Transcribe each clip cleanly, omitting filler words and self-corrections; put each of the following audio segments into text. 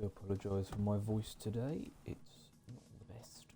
do apologise for my voice today. It's not the best.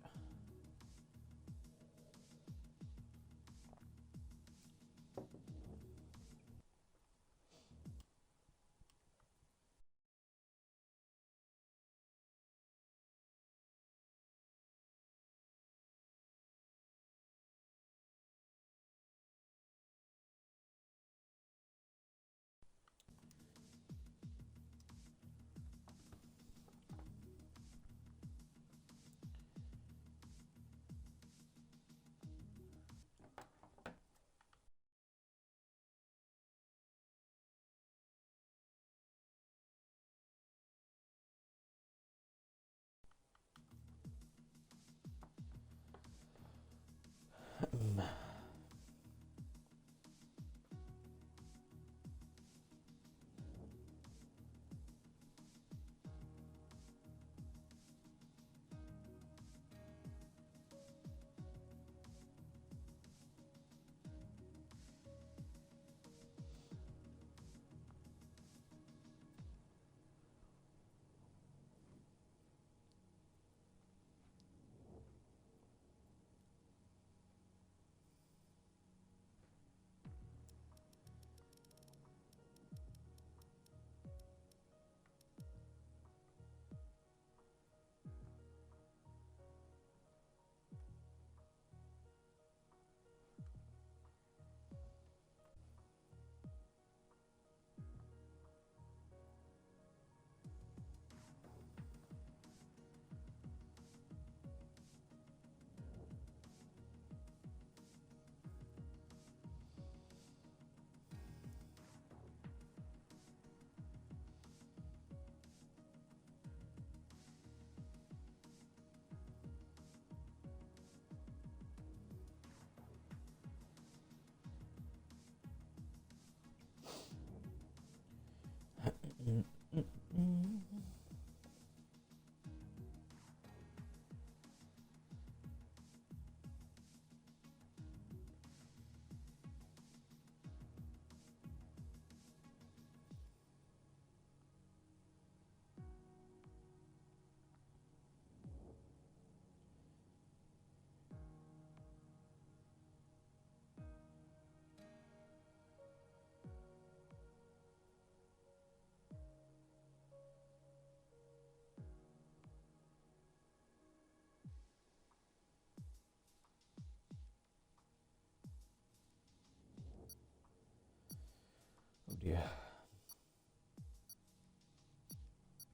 Oh dear.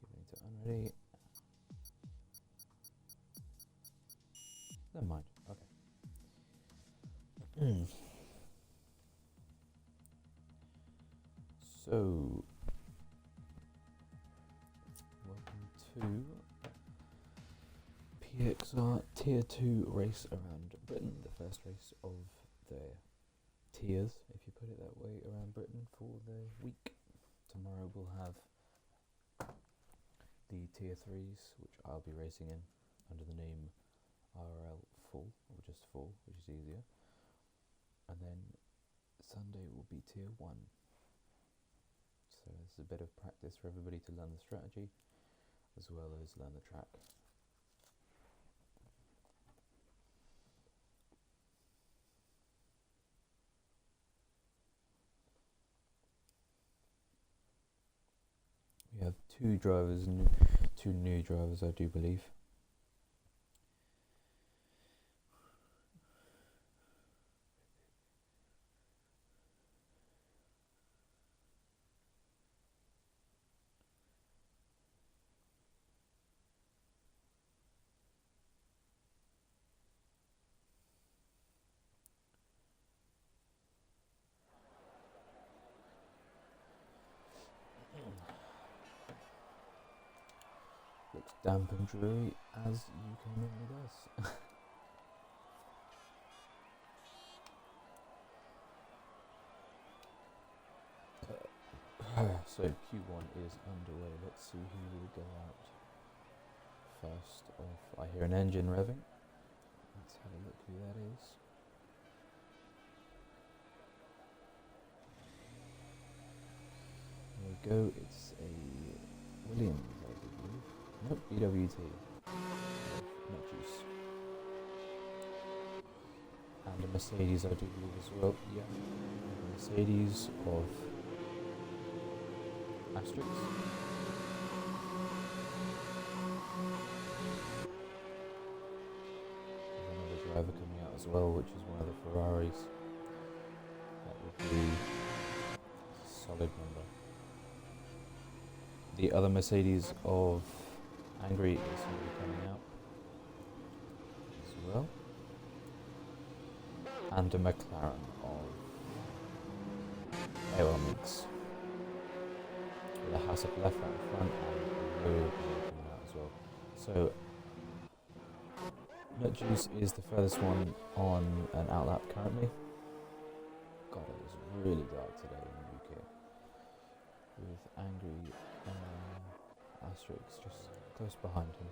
Getting to unready. Never mind. Okay. So, welcome to PXR Tier 2 race around Britain, the first race of the tiers, if you put it that way, around Britain for the week. Tomorrow we'll have the Tier 3s, which I'll be racing in under the name RL Full, or just Full, which is easier. And then Sunday will be Tier 1. So this is a bit of practice for everybody to learn the strategy, as well as learn the track. We have two new drivers, I do believe. Looks damp and dreary, as UK normally does. So Q1 is underway. Let's see who will go out first off. I hear an engine revving. Let's have a look who that is. There we go. It's a Williams, I believe. Nope, EWT. Not juice. And a Mercedes, I do believe as well. Yeah, a Mercedes of Asterix. There's another driver coming out as well, which is one of the Ferraris. That would be a solid number. The other Mercedes of Angry is going to be coming out as well. And a McLaren of AOL Mix. With a House of Left out front and a logo coming out as well. So Nut Juice is the furthest one on an outlap currently. God, it was really dark today in the UK. With Angry Asterix just close behind him.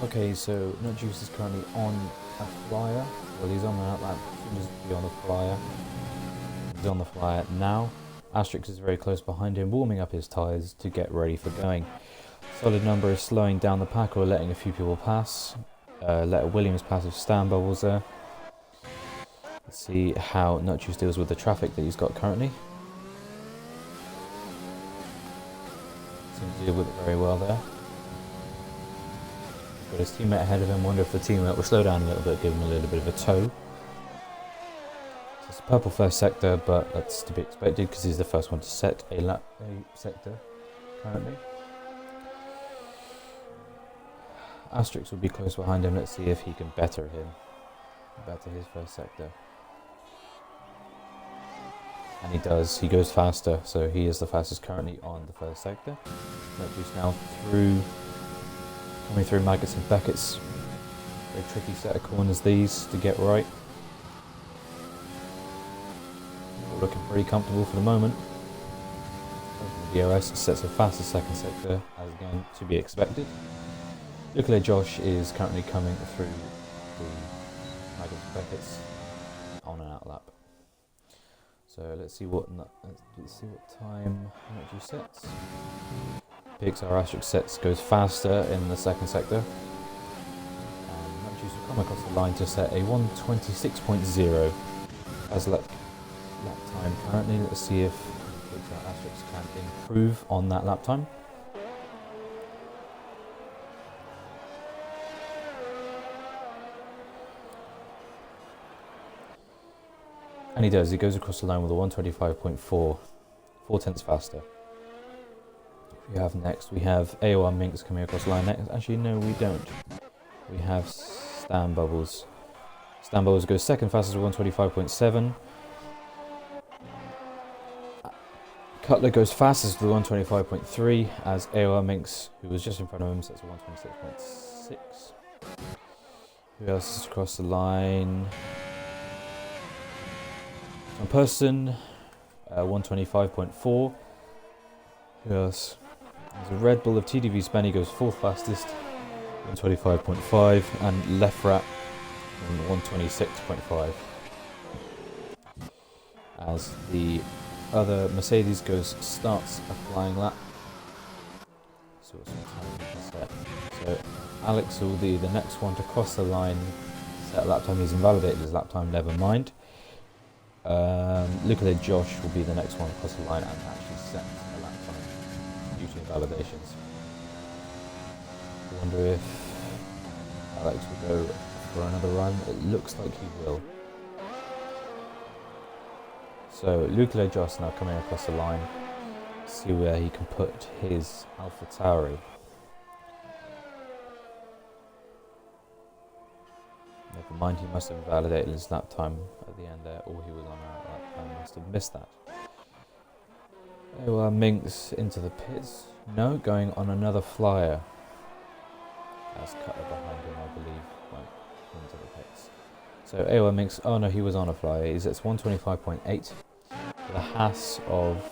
Okay, so Nut Juice is currently on a flyer. Well, he's on an outlap, soon as he'll be on the flyer. He's on the flyer now. Asterix is very close behind him, warming up his tyres to get ready for going. Solid Number is slowing down the pack or letting a few people pass. Let Williams pass with stand bubbles there. Let's see how Nut Juice deals with the traffic that he's got currently. Seems to deal with it very well there. Got his teammate ahead of him. Wonder if the teammate will slow down a little bit, give him a little bit of a tow. So it's a purple first sector, but that's to be expected because he's the first one to set a sector currently. Asterix will be close behind him. Let's see if he can better his first sector. And he does. He goes faster, so he is the fastest currently on the first sector. Nut Juice now coming through Maggots and Beckett's. Very tricky set of corners these to get right. All looking pretty comfortable for the moment. The DRS sets a faster second sector, as again to be expected. Luckily Josh is currently coming through the Maggots and Beckett's on an outlap. So let's see what time Nut Juice sets. PXR Asterix sets goes faster in the second sector. And Nut Juice will come across the line to set a 1:26.0 as lap time currently. Let's see if PXR Asterix can improve on that lap time. And he does. He goes across the line with a 1:25.4, 4/10 faster. We have next, we have AOR Minx coming across the line next. Actually, no, we don't. We have Stan Bubbles. Stan Bubbles goes second fastest with 1:25.7. Cutler goes fastest with 1:25.3 as AOR Minx, who was just in front of him, sets a 1:26.6. Who else is across the line? One person, 1:25.4. Who else? There's a Red Bull of TDV Spenny goes fourth fastest, 1:25.5, and Lefrat 1:26.5. As the other Mercedes starts a flying lap. So what's the time we can set? So Alex will be the next one to cross the line, set a lap time. He's invalidated his lap time, never mind. Look at Josh will be the next one to cross the line and actually set a lap time due to invalidations. I wonder if Alex will go for another run. It looks like he will. So Luca Josh now coming across the line. See where he can put his Alpha Tauri. mind, he must have invalidated his lap time at the end there, or he was on a lap time, must have missed that. Oh, Minx into the pits. No, going on another flyer. As Cutler behind him, I believe, went into the pits. So AOL Minx, oh no, he was on a flyer. He's at 125.8. The Haas of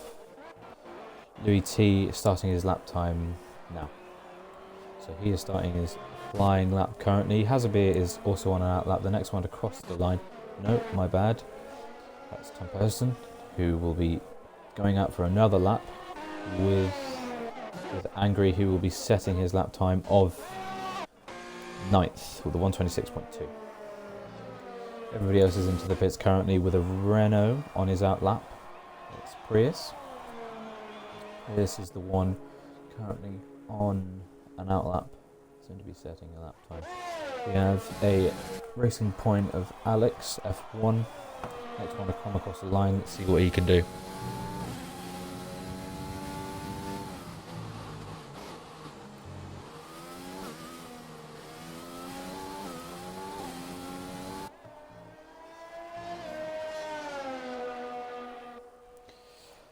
Louis T starting his lap time now. So he is starting his flying lap currently. Hazabir is also on an out lap. The next one to cross the line. No, my bad. That's Tom Person, who will be going out for another lap with Angry, who will be setting his lap time of 9th with a 126.2. Everybody else is into the pits currently with a Renault on his out lap. It's Prius. This is the one currently on an out lap, soon to be setting a lap time. We have a Racing Point of Alex, F1. Next one to come across the line, let's see what he can do.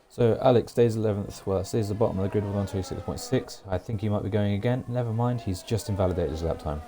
So Alex stays 11th, well, stays at the bottom of the grid with 126.6. I think he might be going again. Never mind, he's just invalidated his lap time.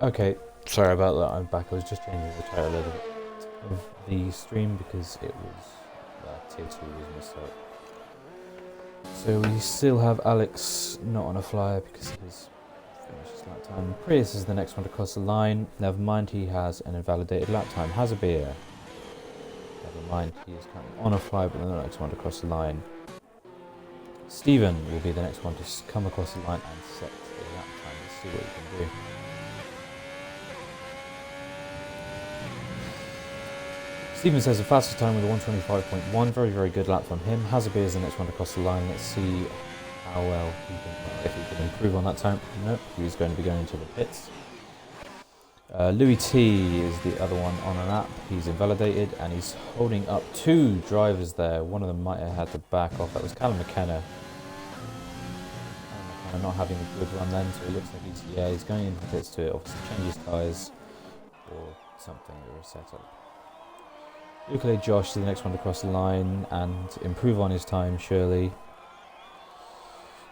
Okay, sorry about that, I'm back. I was just changing the title a little bit of the stream because it was, tier 2 was missed out. So we still have Alex not on a flyer because he's finished his lap time. Prius is the next one to cross the line. Never mind, he has an invalidated lap time. Has a beer. Never mind, he is currently on a flyer, but the next one to cross the line. Steven will be the next one to come across the line and set a lap time. Let's see what he can do. Steven says the fastest time with a 125.1, very, very good lap from him. Hazabir is the next one to cross the line. Let's see how well he can, if he can improve on that time. Nope, he's going to be going into the pits. Louis T is the other one on an lap. He's invalidated and he's holding up two drivers there. One of them might have had to back off. That was Callum McKenna. Callum McKenna not having a good run then, so it looks like he's going into the pits to obviously change his tyres or something or a setup. Ukulele Josh is the next one to cross the line and improve on his time, surely.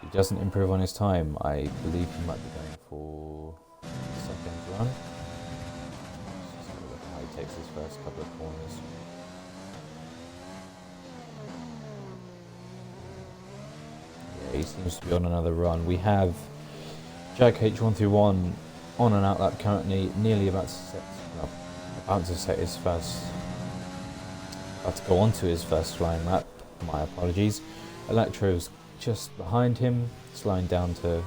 He doesn't improve on his time. I believe he might be going for the second run. Let's just have a look at how he takes his first couple of corners. Yeah, he seems to be on another run. We have Jack H131 on an out lap currently, nearly about to set his first. About to go on to his first flying lap, my apologies. Electro's just behind him, slowing down to let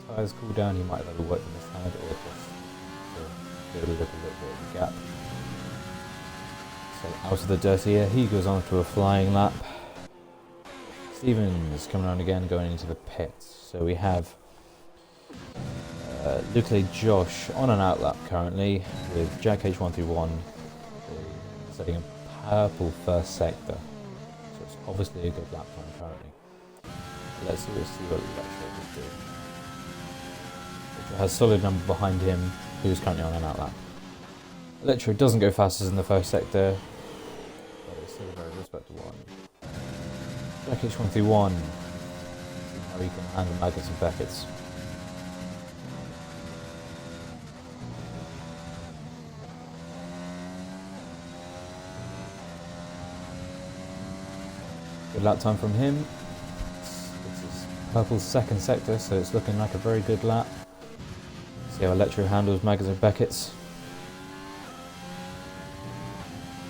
the tyres cool down. He might have either worked on his hand or just to build a little bit of a gap. So out of the dirty air, he goes on to a flying lap. Stevens coming around again, going into the pits. So we have Luke Josh on an out lap currently with Jack H131 setting a purple first sector, so it's obviously a good lap time currently. Let's see what Electro will do. Electro has solid number behind him, who's currently on an out lap. Electro doesn't go fastest in the first sector, but it's still a very respectable one. Jack H131, see how he can handle Maggots and Beckett's. Good lap time from him. It's his purple second sector, so it's looking like a very good lap. See how Electro handles Maggers and Beckett's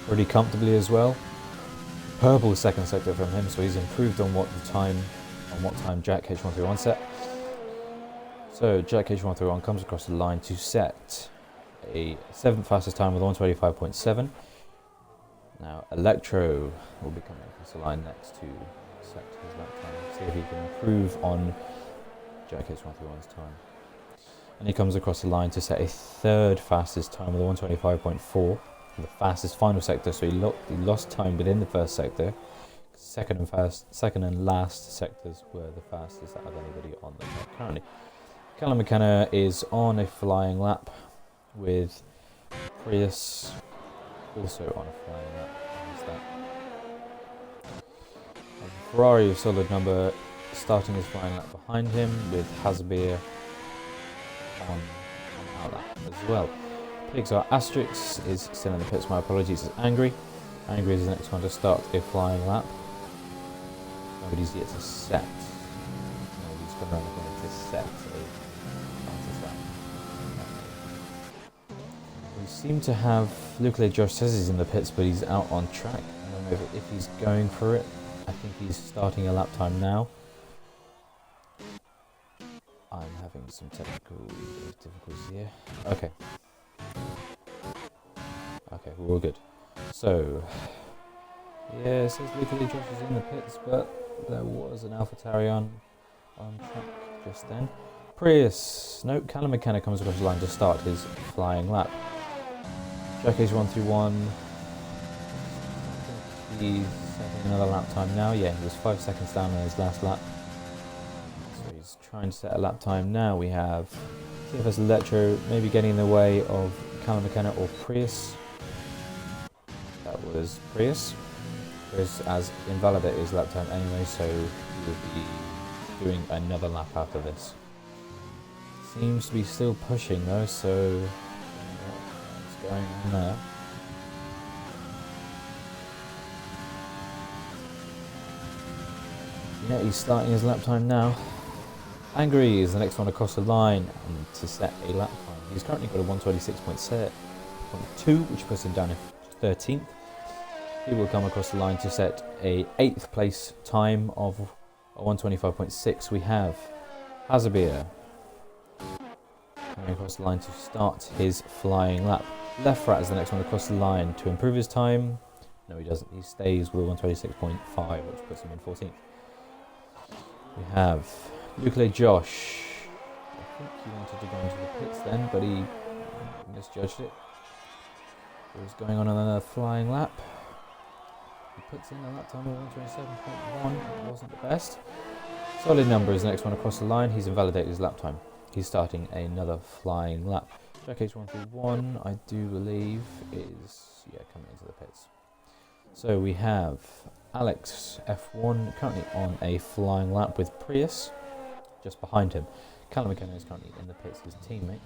pretty comfortably as well. Purple second sector from him, so he's improved on what time Jack H131 set. So Jack H131 comes across the line to set a 7th fastest time with 125.7. Now Electro will be coming across the line next to set his lap time, see if he can improve on Jack H131's time. And he comes across the line to set a 3rd fastest time with 125.4, the fastest final sector, so he lost time within the first sector. Second and last sectors were the fastest out of anybody on the track currently. Callum McKenna is on a flying lap with Prius also on a flying lap. Ferrari of solid number starting his flying lap behind him with Hazabir on our lap as well. PXR Asterix is still in the pits, my apologies, is Angry. Angry is the next one to start a flying lap. Nobody's yet to set. Nobody's come around to set a fastest lap. We seem to have Luke Josh says he's in the pits, but he's out on track. I don't know if he's going for it. I think he's starting a lap time now. I'm having some technical difficulties here. Okay. Okay, we're all good. So, yeah, it says Luke Josh is in the pits, but there was an AlphaTauri on track just then. Prius, no, Callum McKenna comes across the line to start his flying lap. Jack H131, he's setting another lap time now. Yeah, he was 5 seconds down on his last lap. So he's trying to set a lap time now. We have TFS Electro maybe getting in the way of Callum McKenna or Prius. That was Prius. Prius has invalidated his lap time anyway, so he will be doing another lap after this. Seems to be still pushing though, so what's going on there? Yeah, he's starting his lap time now. Angry is the next one across the line and to set a lap time. He's currently got a 126.2, which puts him down in 13th. He will come across the line to set a 8th place time of a 125.6. We have Hazabir coming across the line to start his flying lap. Left Rat is the next one across the line to improve his time. No, he doesn't. He stays with a 126.5, which puts him in 14th. We have Luke Josh. I think he wanted to go into the pits then, but he misjudged it. He was going on another flying lap. He puts in a lap time of 127.1. It wasn't the best. Solid number is the next one across the line. He's invalidated his lap time. He's starting another flying lap. Jack H131, I do believe, is coming into the pits. So we have Alex F1 currently on a flying lap with Prius just behind him. Callum McKenna is currently in the pits, his teammate.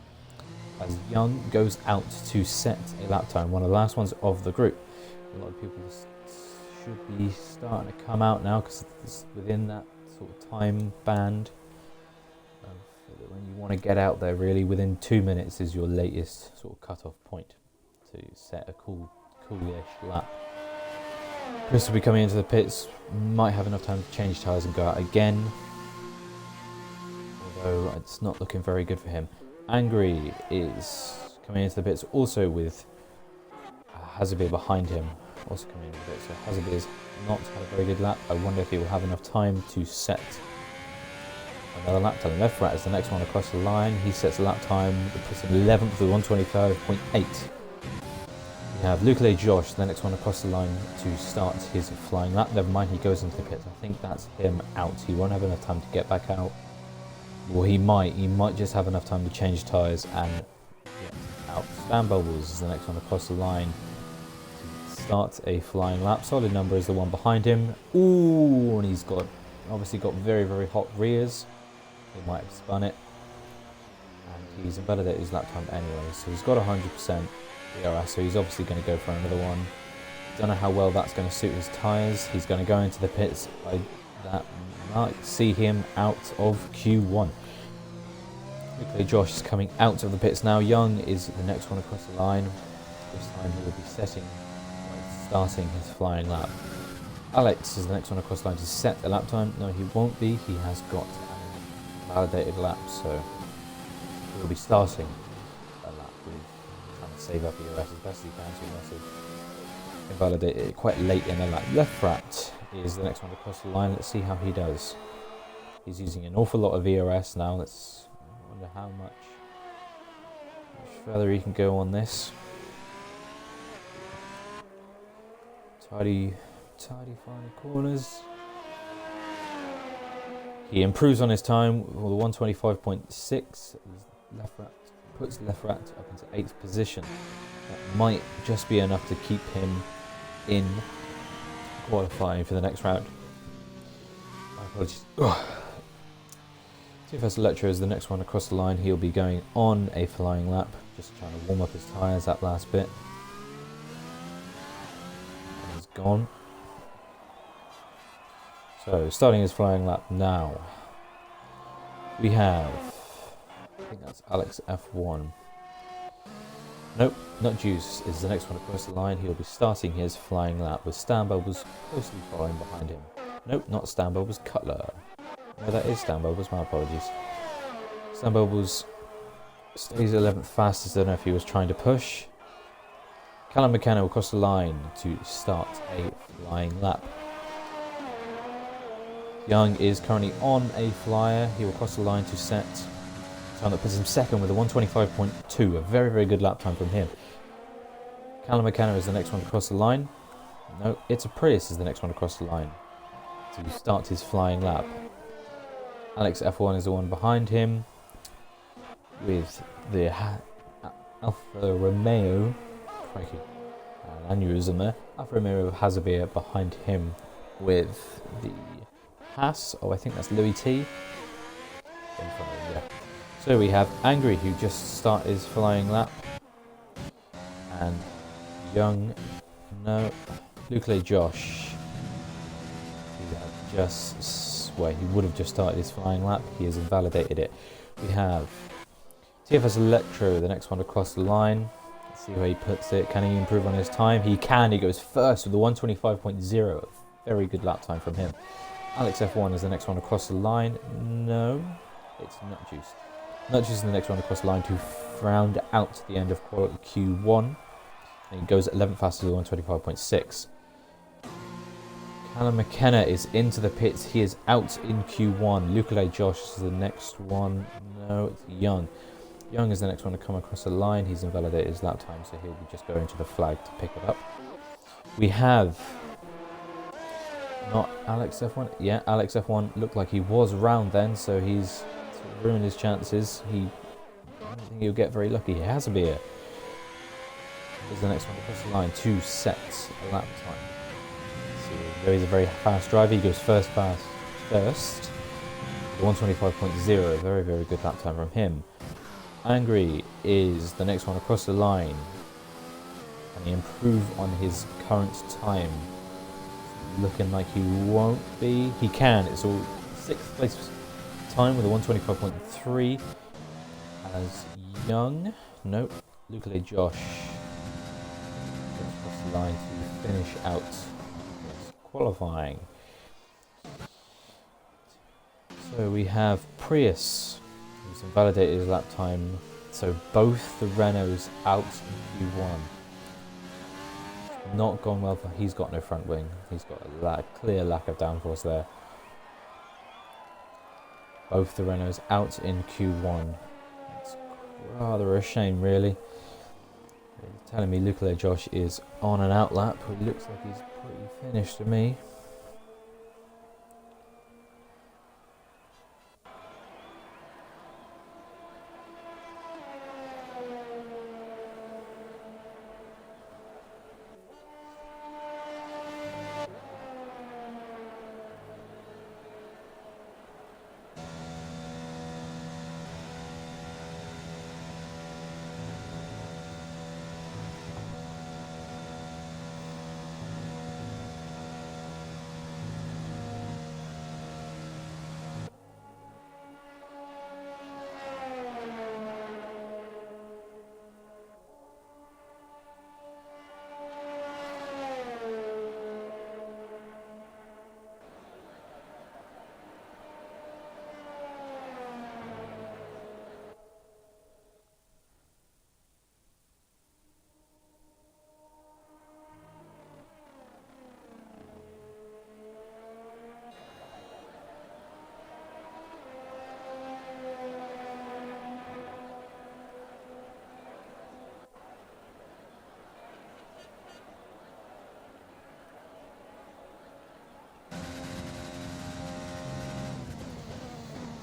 As Young goes out to set a lap time, one of the last ones of the group. A lot of people should be starting to come out now because it's within that sort of time band. When you want to get out there, really, within 2 minutes is your latest sort of cut-off point to set a coolish lap. Chris will be coming into the pits, might have enough time to change tyres and go out again, although it's not looking very good for him. Angry is coming into the pits also with Hazabir behind him, also coming into the pits. So Hazabir's not had a very good lap. I wonder if he will have enough time to set another lap time. Left Rat is the next one across the line. He sets a lap time that puts him 11th with 125.8. We have Luke Josh, the next one across the line to start his flying lap. Never mind, he goes into the pits. I think that's him out. He won't have enough time to get back out. Well, he might just have enough time to change tyres and get out. Stan Bubbles is the next one across the line to start a flying lap. Solid number is the one behind him. Ooh, and he's obviously got very, very hot rears. He might have spun it. And he's invalidated his lap time anyway, so he's got 100% ERS, so he's obviously going to go for another one. Don't know how well that's going to suit his tyres. He's going to go into the pits. That might see him out of Q1. Okay, Josh is coming out of the pits now. Young is the next one across the line. This time he will be starting his flying lap. Alex is the next one across the line to set a lap time. No, he won't be. He has got a validated lap, so he will be starting a lap with trying to save up EOS as best he can to massive. Invalidated quite late in the lap. Left rat is the next one across the line. Let's see how he does. He's using an awful lot of EOS now. Let's wonder how much further he can go on this. Tidy final corners. He improves on his time with the 125.6. Left rat puts left rat up into 8th position. That might just be enough to keep him in qualifying for the next round. My apologies. TFS Electro is the next one across the line. He'll be going on a flying lap, just trying to warm up his tyres that last bit. And he's gone. So, starting his flying lap now. We have, I think that's Alex F1. Nope, not Juice is the next one across the line. He'll be starting his flying lap with Stan Bubbles closely following behind him. Nope, not Stan Bubbles, Cutler. No, that is Stan Bubbles, my apologies. Stan Bubbles stays 11th fastest. I don't know if he was trying to push. Callum McKenna will cross the line to start a flying lap. Young is currently on a flyer. He will cross the line to set time that puts him second with a 125.2. A very, very good lap time from him. Callum McKenna is the next one across the line. No, it's a Prius is the next one across the line to start his flying lap. Alex F1 is the one behind him with the Alfa Romeo. Crikey, an aneurysm there. Alfa Romeo Hazabir behind him with the Haas. Oh, I think that's Louis T. In front of him, yeah. So we have Angry, who just started his flying lap, and Young, no, Lucley Josh, who he would have just started his flying lap. He has invalidated it. We have TFS Electro, the next one across the line. Let's see where he puts it. Can he improve on his time? He can. He goes first with the 125.0. Very good lap time from him. Alex F1 is the next one across the line. No, it's not Juice. Nutch is the next one across the line to round out the end of Q1. And he goes 11th fastest with 125.6. Callum McKenna is into the pits. He is out in Q1. Lucalay Josh is the next one. No, it's Young. Young is the next one to come across the line. He's invalidated his lap time, so he'll be just going to the flag to pick it up. We have not Alex F1. Yeah, Alex F1 looked like he was round then, so he's ruined his chances. I don't think he'll get very lucky. He has a beer. Is the next one across the line to set a lap time. So he's a very fast driver. He goes first. The 125.0. Very, very good lap time from him. Angry is the next one across the line. Can he improve on his current time? Looking like he won't be. He can. It's all 6th place time with a 125.3 as Young. Nope. Lucalay Josh goes across the line to finish out his qualifying. So we have Prius, who's invalidated his lap time. So both the Renaults out in Q1. Not gone well for. He's got no front wing. He's got a clear lack of downforce there. Both the Renaults out in Q1. It's rather a shame, really. They're telling me Lucalay Josh is on an out lap. It looks like he's pretty finished to me.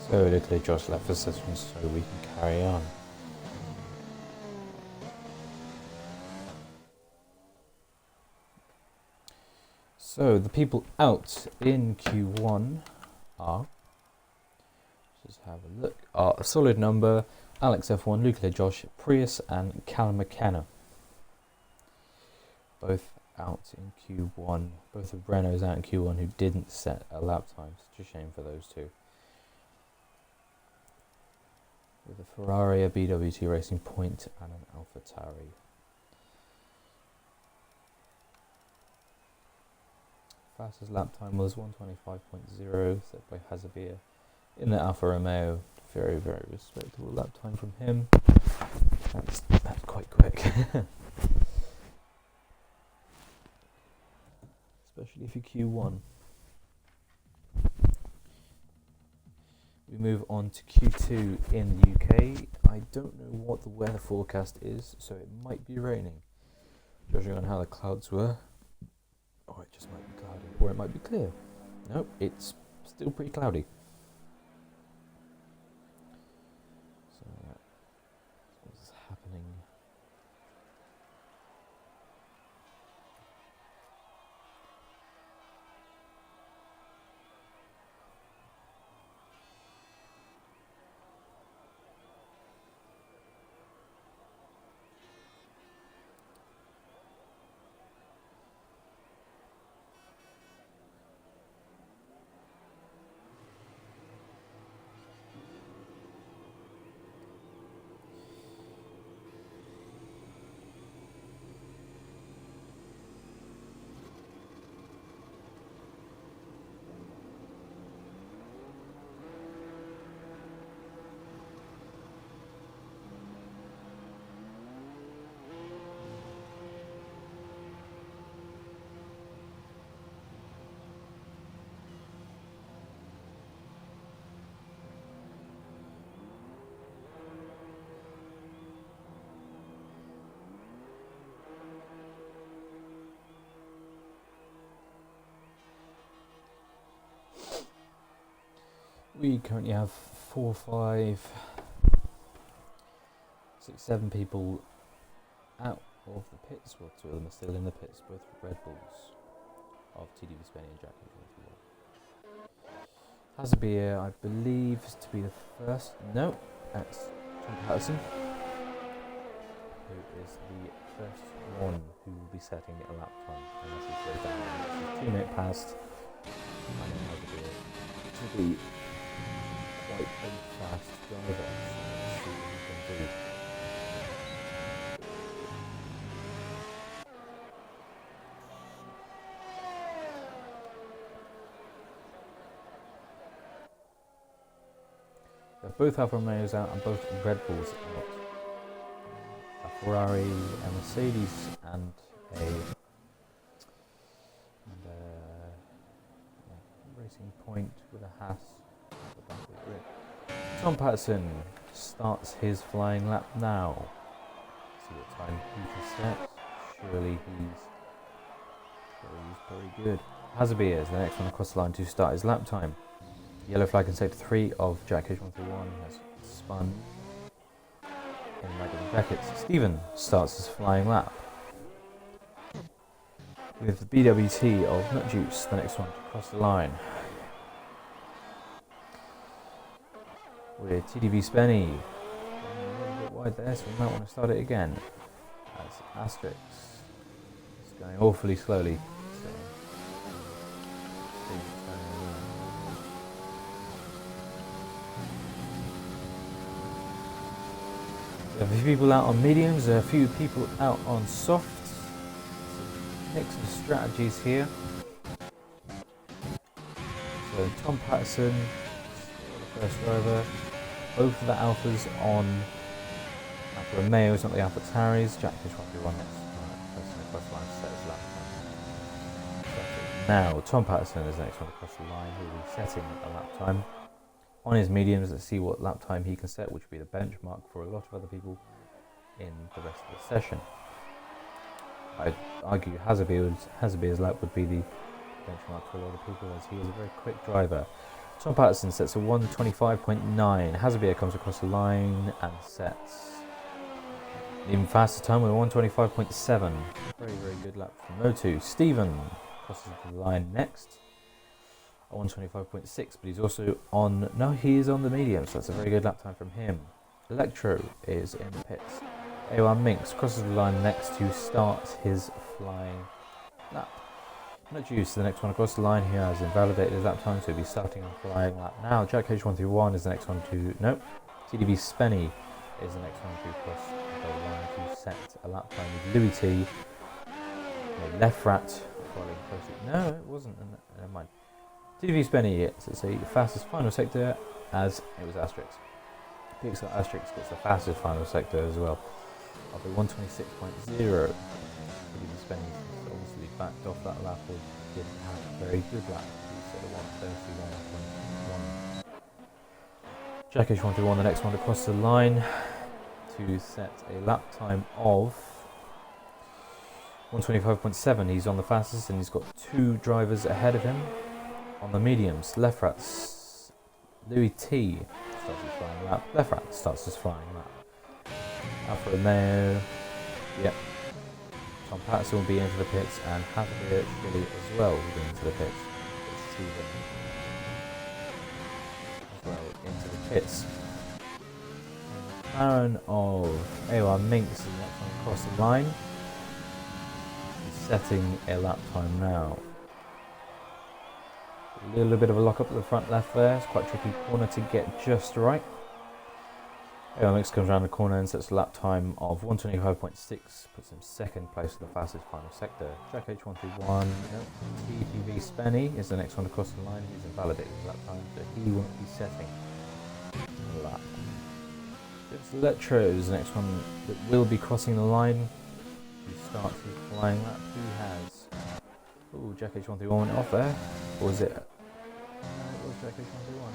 So literally Josh left the session so we can carry on. So the people out in Q1 are, just have a look, are a solid number: Alex F1, Luke Josh, Prius and Callum McKenna. Both out in Q1. Both of Renaults out in Q1 who didn't set a lap time. Such a shame for those two. With a Ferrari, a BWT Racing Point and an AlphaTauri. Fastest lap time was 1:25.0, set by Hazavir in the Alfa Romeo. Very, very respectable lap time from him. That's quite quick. Especially for Q1. We move on to Q2 in the UK. I don't know what the weather forecast is, so it might be raining. Judging on how the clouds were. Or it just might be cloudy. Or it might be clear. Nope, it's still pretty cloudy. So that's what's happening. We currently have 4, 5, 6, 7 people out of the pits. Well, 2 of them are still in the pits, both Red Bulls of TDV Spenny and Jack H121. Hazabir, I believe, is to be the first. No, that's Tom Patterson, who is the first one who will be setting a lap time unless he goes down. It's 2 minutes past. I know Hazabir to be quite a fast driver, so let's see what he can do. So both Alfa Romeos out and both Red Bulls out. A Ferrari, a Mercedes and a Racing Point with a Haas. Tom Patterson starts his flying lap now. See what time he can set. Surely he's very good. Hazabir is the next one across the line to start his lap time. Yellow flag in sector 3 of Jack H131 has spun in regular jackets. Stephen starts his flying lap. With the BWT of Nut Juice, the next one to cross the line. With TDV Spenny, a little bit wide there, so we might want to start it again. As Asterix is going awfully slowly. So a few people out on mediums, a few people out on softs. Mix of strategies here. So Tom Patterson, the first driver. Both of the Alphas on Alfa Romeos, not the AlphaTauris. Jack H131 next person across the line to set his lap time. Now, Tom Patterson is the next one across the line. He'll be setting a lap time on his mediums. Let's see what lap time he can set, which will be the benchmark for a lot of other people in the rest of the session. I'd argue Hazabir's lap would be the benchmark for a lot of people, as he is a very quick driver. Tom Patterson sets a 1:25.9. Hazard comes across the line and sets an even faster time with a 1:25.7. Very, very good lap from Motu. Stephen crosses the line next. A 1:25.6, but he's also on. No, he is on the medium, so that's a very good lap time from him. Electro is in the pits. A1 Minx crosses the line next to start his flying lap. Not juice, the next one across the line. He has invalidated his lap time, so he'll be starting on flying lap now. Jack H131 is the next one to. Nope. TDV Spenny is the next one to cross the line to set a lap time with Louis T. A left rat following closely. No, it wasn't. Never mind. TDV Spenny, it's the fastest final sector as it was Asterix. PXR Asterix gets the fastest final sector as well. Of the 1:26.0. TDV Spenny obviously backed off that lap or didn't have a very good lap. He set a 1:31.1. Jack H121, the next one to cross the line to set a lap time of 1:25.7. He's on the fastest and he's got two drivers ahead of him. On the mediums, left rats, Louis T starts his flying lap. Left rat starts his flying lap. Alpha Romeo, yep. Tom Patterson will be into the pits and Javier Chili as well will be into the pits. Stephen as well into the pits. Aaron of AOR Minx is the next one across the line. He's setting a lap time now. A little bit of a lock up at the front left there. It's quite a tricky corner to get just right. Mix comes around the corner and sets a lap time of 1:25.6, puts him second place in the fastest final sector. Jack H131, TTV Spenny is the next one to cross the line. He's invalidated his lap time, so he won't be setting a lap. It's Electro is the next one that will be crossing the line. He starts his flying lap. Who has? Oh, Jack H131 went off there. Or was it? No, it was Jack H131.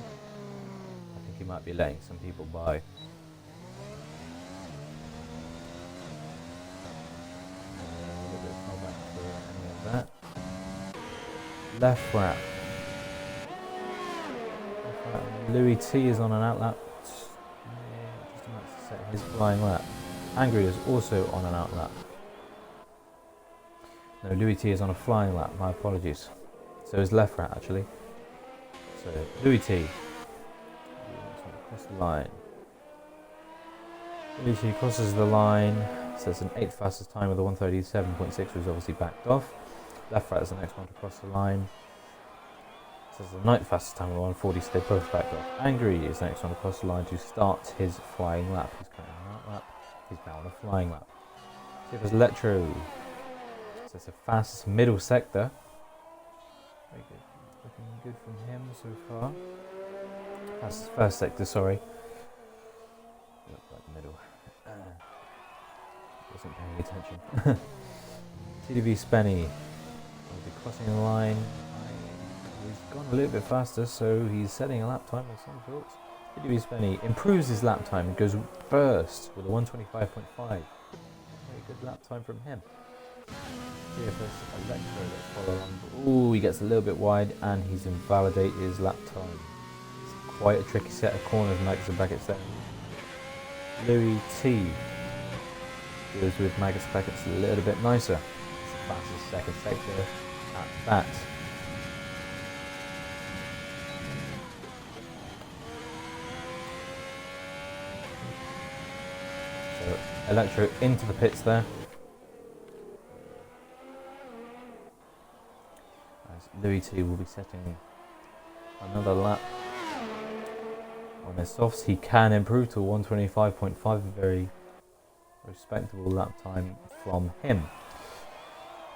I think he might be letting some people by. That. Left wrap. Louis T is on an outlap. Just about to set his flying lap. Angry is also on an outlap. No, Louis T is on a flying lap. My apologies. So is left rat actually. So Louis T. Across the line. Louis T crosses the line. Says an 8th fastest time with a 1:37.6, was obviously backed off. Left rat is the next one to cross the line. Says the 9th fastest time with a 1:40, so they both backed off. Angry is the next one to cross the line to start his flying lap. He's currently on that lap. He's now on a flying lap. See if there's Electro. So it's the fastest middle sector. Very good. Looking good from him so far. Fastest first sector, sorry. Look like middle. Wasn't paying attention. TDV Spenny will be crossing the line. He's gone a little bit faster, so he's setting a lap time with some thoughts. TDV Spenny improves his lap time and goes first with a 1:25.5. Very good lap time from him. CFS Electro, let's follow along. Ooh, he gets a little bit wide and he's invalidated his lap time. It's quite a tricky set of corners, Magus and Beckett's there. Louis T deals with Magus and Beckett's a little bit nicer. It's the fastest second sector at that. So Electro into the pits there. Louis T will be setting another lap on his softs. He can improve to 1:25.5, a very respectable lap time from him.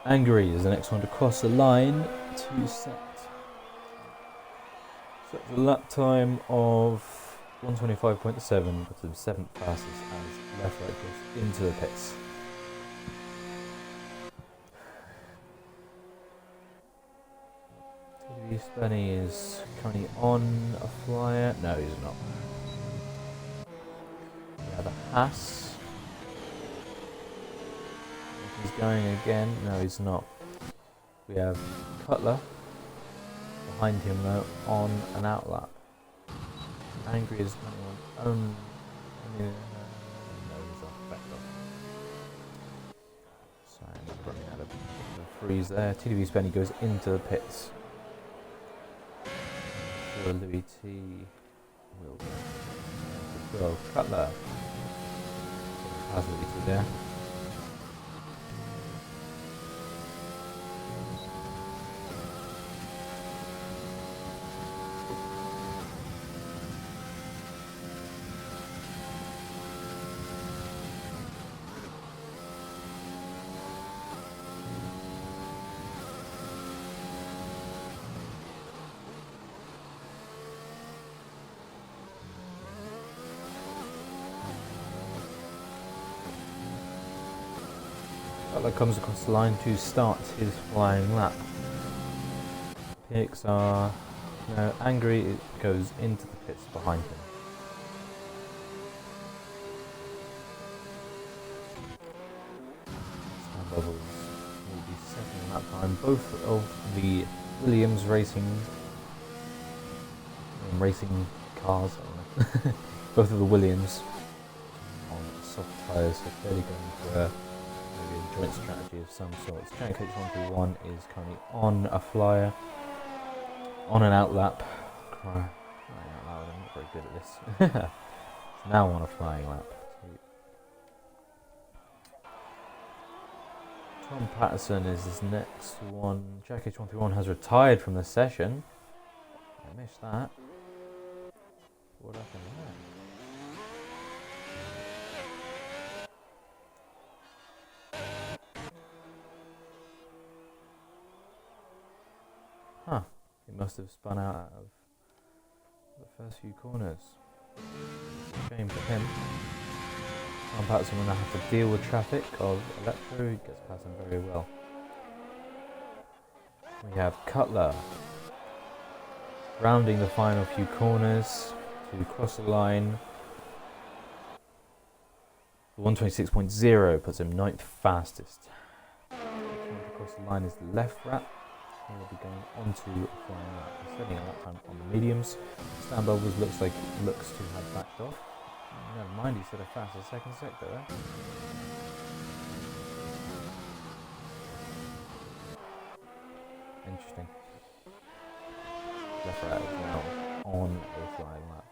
Angry is the next one to cross the line to set the lap time of 1:25.7, but the 7th fastest as left right goes into the pits. Spenny is currently on a flyer. No, he's not. We have a Haas. He's going again. No, he's not. We have Cutler. behind him though on an outlap. Angry is coming on. No, he's off, backed off. Sorry, I'm running out of freeze there. TDV Spenny goes into the pits. For Louis T. Will go. Cutler. Pass Louis T there. Cutler comes across the line to start his flying lap. PXR, no, Angry, it goes into the pits behind him. Stan Bubbles will be second lap time. Both of the Williams racing cars, both of the Williams on soft tyres, so clearly going for maybe a joint strategy of some sorts. Coach 121 is currently on a flyer, on an outlap. Crying out loud, I'm not very good at this. It's now on a flying lap. Tom Patterson is his next one. Jack H131 has retired from the session. I missed that. What happened there? Huh, he must have spun out of the first few corners. Shame for him. Tom Patterson will now have to deal with traffic of Electro, who gets past him very well. We have Cutler rounding the final few corners to cross the line. The 126.0 puts him 9th fastest. Across the line is the left wrap. He will be going onto a flying lap. He's setting a lap time on the mediums. Stan Bubbles looks to have backed off. Never mind, he set a faster second sector there. Interesting. Left right is now on a flying lap.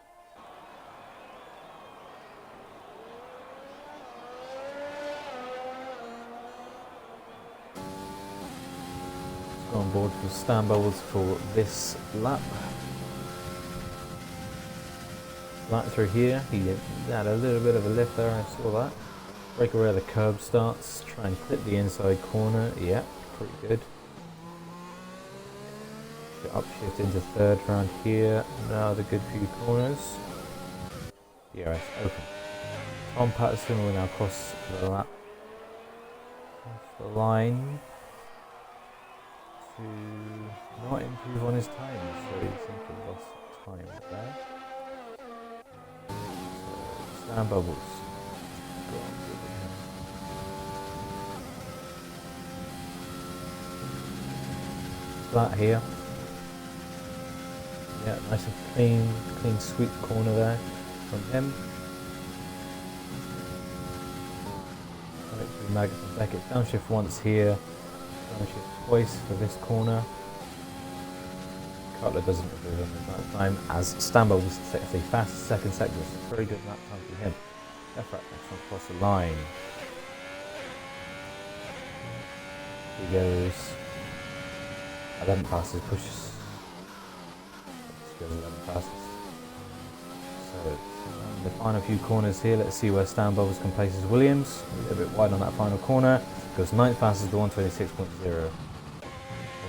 Let's go on board for Stan Bubbles for this lap. Right through here, he had a little bit of a lift there, I saw that. Break where the curb starts, try and clip the inside corner, yeah, pretty good. Upshift into third round here, now the good few corners. DRS open. Tom Patterson will now cross the lap off the line to not improve on his time, so he seems to have lost time there. Stan Bubbles. Flat here. Yeah, nice and clean sweep corner there from him. Maggot and Beckett. Downshift once here. Downshift twice for this corner. Cutler doesn't improve on his lap time as Stan Bubbles sets a fast second sector. It's a very good lap time for him. Left right next one across the line. He goes 11 passes, pushes. Goes 11 passes. So the final few corners here, let's see where Stan Bubbles can place his Williams. A little bit wide on that final corner. Goes 9th fastest to 126.0.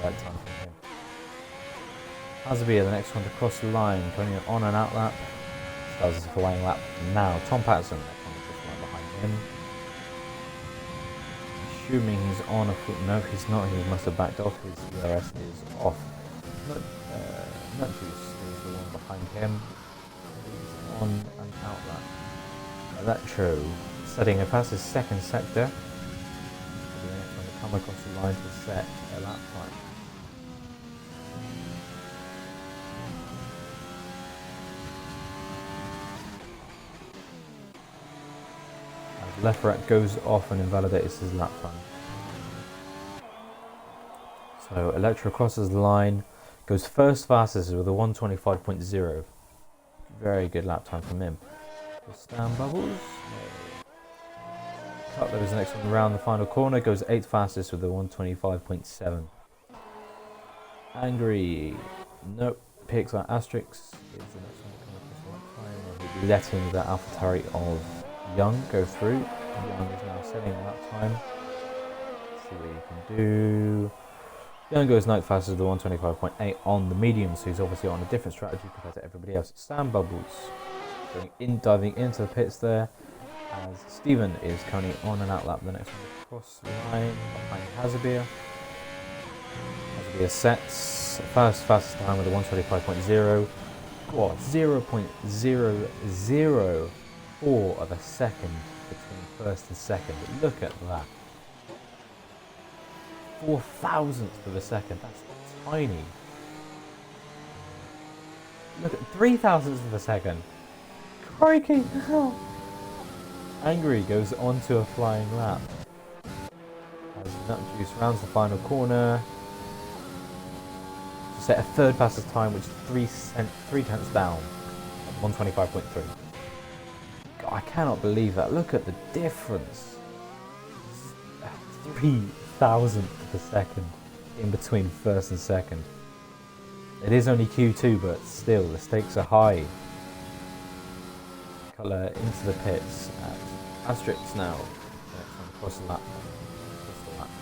Right time for him. Hazabia, the next one to cross the line, going on an out lap. Starts his flying lap now. Tom Patterson, next one to cross the line behind him. Assuming he's on a foot. No, he's not. He must have backed off. His DRS is off. Nut Juice is the one behind him. He's on an out lap. Electro setting a fastest second sector. The next one to come across the line to set a lap time. Left rack goes off and invalidates his lap time. So Electra crosses the line, goes first fastest with a 125.0. Very good lap time from him. Stan Bubbles. Cutler is the next one around the final corner, goes 8th fastest with a 125.7. Angry. Nope. PXR Asterix is the next one coming across the lap time. He'll be letting the AlphaTauri of Young go through. Young is now setting the lap time. Let's see what he can do. Young goes 9th fastest with a 125.8 on the medium, so he's obviously on a different strategy compared to everybody else. Stan Bubbles diving into the pits there, as Stephen is currently on an outlap. The next one across the line behind Hazabir. Hazabir sets fastest time with a 125.0. What? 0.004 of a second between first and second. Look at that. 4 thousandths of a second. That's tiny. Look at 3 thousandths of a second. Crikey! Angry goes onto a flying lap. As Nutjuice rounds the final corner to set a third fastest time, which is 3 tenths down at 125.3. God, I cannot believe that. Look at the difference. 3 thousandth of a second in between first and second. It is only Q2, but still, the stakes are high. Cutler into the pits at Asterix now. Next one across the lap.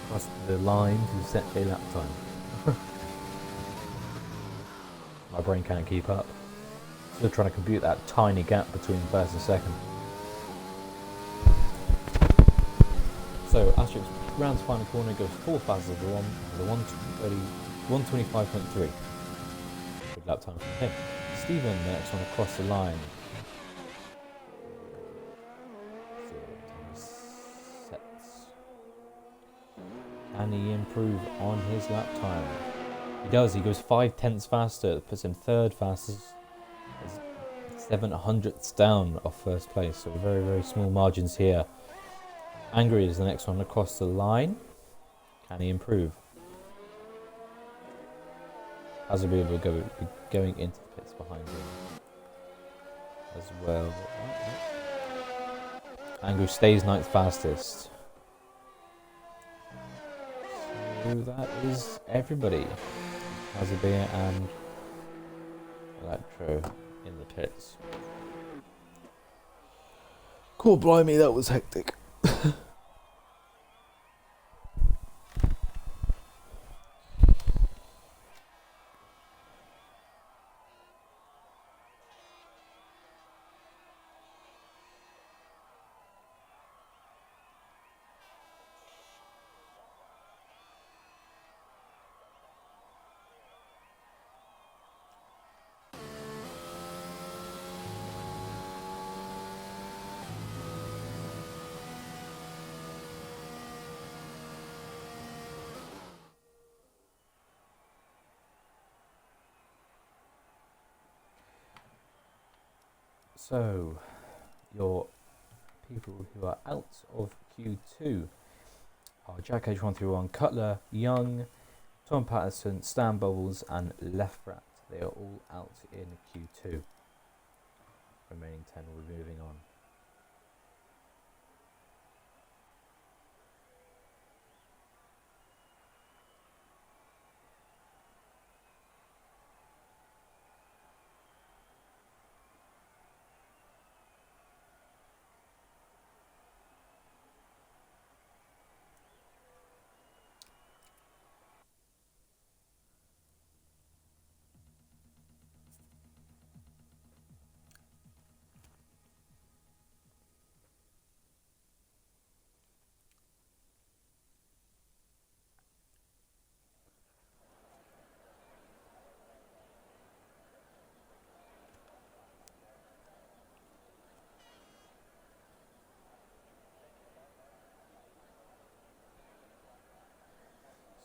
Across the line to set a lap time. My brain can't keep up. Still trying to compute that tiny gap between first and second. So Asterix rounds final corner, goes 4th fastest of the one with a 125.3. Good lap time from him. Stephen, the next one across the line. Can he improve on his lap time? He does. He goes 5 tenths faster. Puts him 3rd fastest. 7 hundredths down off first place. So very, very small margins here. Angry is the next one across the line. Can he improve? Hazabir will be going into the pits behind him as well. Angry stays 9th fastest. So that is everybody. Hazabir and Electro in the pits. Cool, blimey, that was hectic. So, your people who are out of Q2 are Jack H131, Cutler, Young, Tom Patterson, Stan Bubbles, and Lefrat. They are all out in Q2. Remaining 10 will be moving on.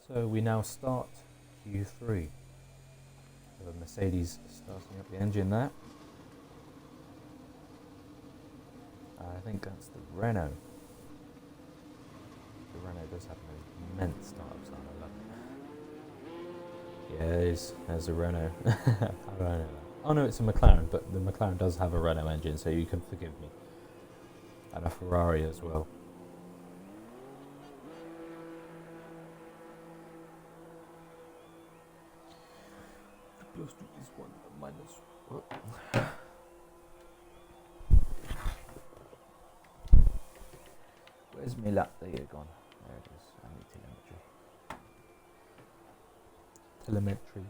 So we now start Q3. The Mercedes starting up the engine there. I think that's the Renault. Renault does have an immense startup sound, I love it. Yeah, there's a Renault. How do I know that? Oh no, it's a McLaren, but the McLaren does have a Renault engine, so you can forgive me. And a Ferrari as well. Plus 2 is 1 minus. Where's my lap? There you gone. There it is. I need telemetry.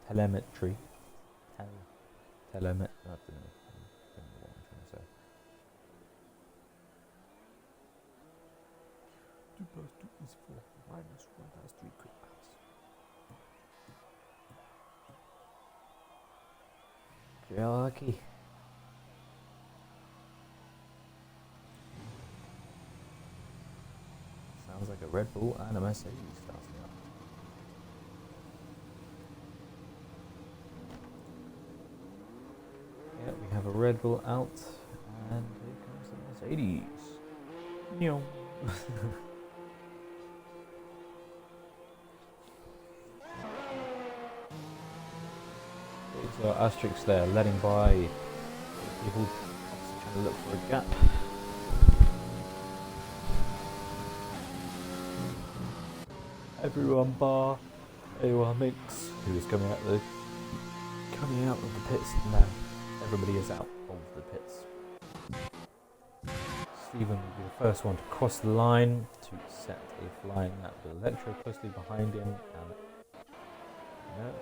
Telemetry. I don't know what I'm trying to say. 2 plus 2 is 4. Minus 1 has 3 quick laps. Lucky. Sounds like a Red Bull and a Mercedes starting up. Yeah, we have a Red Bull out, and here comes the Mercedes. No. So Asterix there, letting by people trying to look for a gap. Everyone bar AOR Mix, who is coming out of the pits now. Everybody is out of the pits. Stephen will be the first one to cross the line to set a flying lap with Electro closely behind him and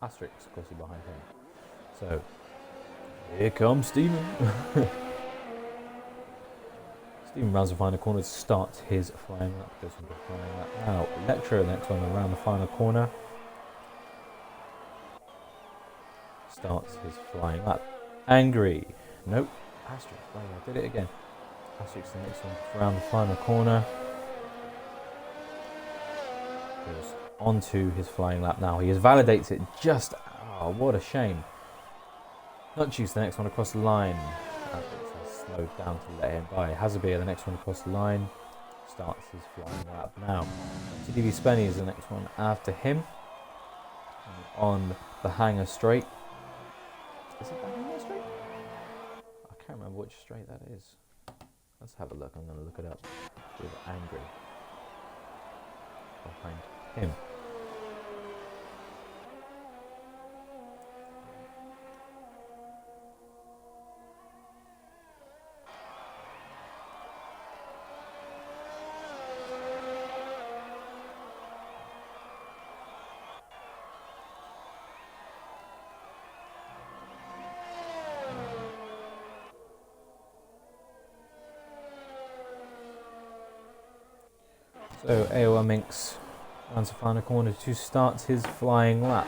Asterix closely behind him. So here comes Stephen. Stephen rounds the final corner to start his flying lap. Goes into flying lap now. Electro next one around the final corner. Starts his flying lap. Angry. Nope. Asterix. Oh yeah, I did it again. Asterix the next one around the final corner. Goes onto his flying lap now. He validates it just. Oh, what a shame. Not choose the next one across the line. Slowed down to let him by. Hazarbeer the next one across the line. Starts his flying lap now. TDV Spenny is the next one after him. On the hanger straight. Is it the hanger straight? I can't remember which straight that is. Let's have a look. I'm going to look it up. With Angry behind him. So AOR Minx runs the final corner to start his flying lap.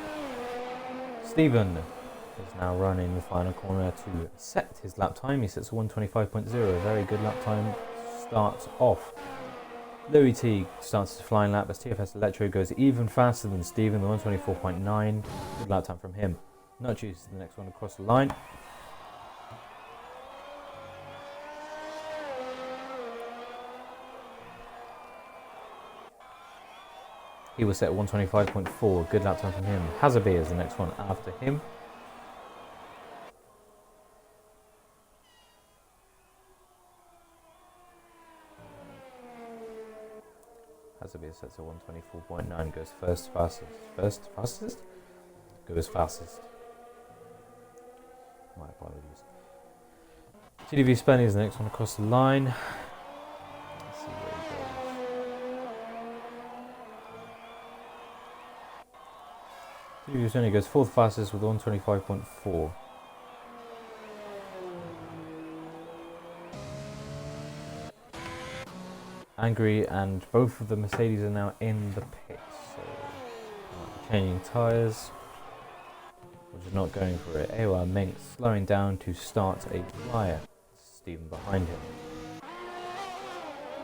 Stephen is now running the final corner to set his lap time. He sets a 1:25.0, very good lap time. Starts off. Louis T starts his flying lap as TFS Electro goes even faster than Stephen, the 1:24.9. Good lap time from him. Not choose the next one across the line. He was set at 1:25.4, good lap time from him. Hazarbeer is the next one after him. Hazarbeer sets at 1:24.9, goes fastest? Goes fastest. My apologies. TDV Spenny is the next one across the line. Let's see where he goes. TDV Spenny goes fourth fastest with 1:25.4. Angry and both of the Mercedes are now in the pits, so changing tyres, which is not going for it. AOR Minx slowing down to start a flyer. Stephen behind him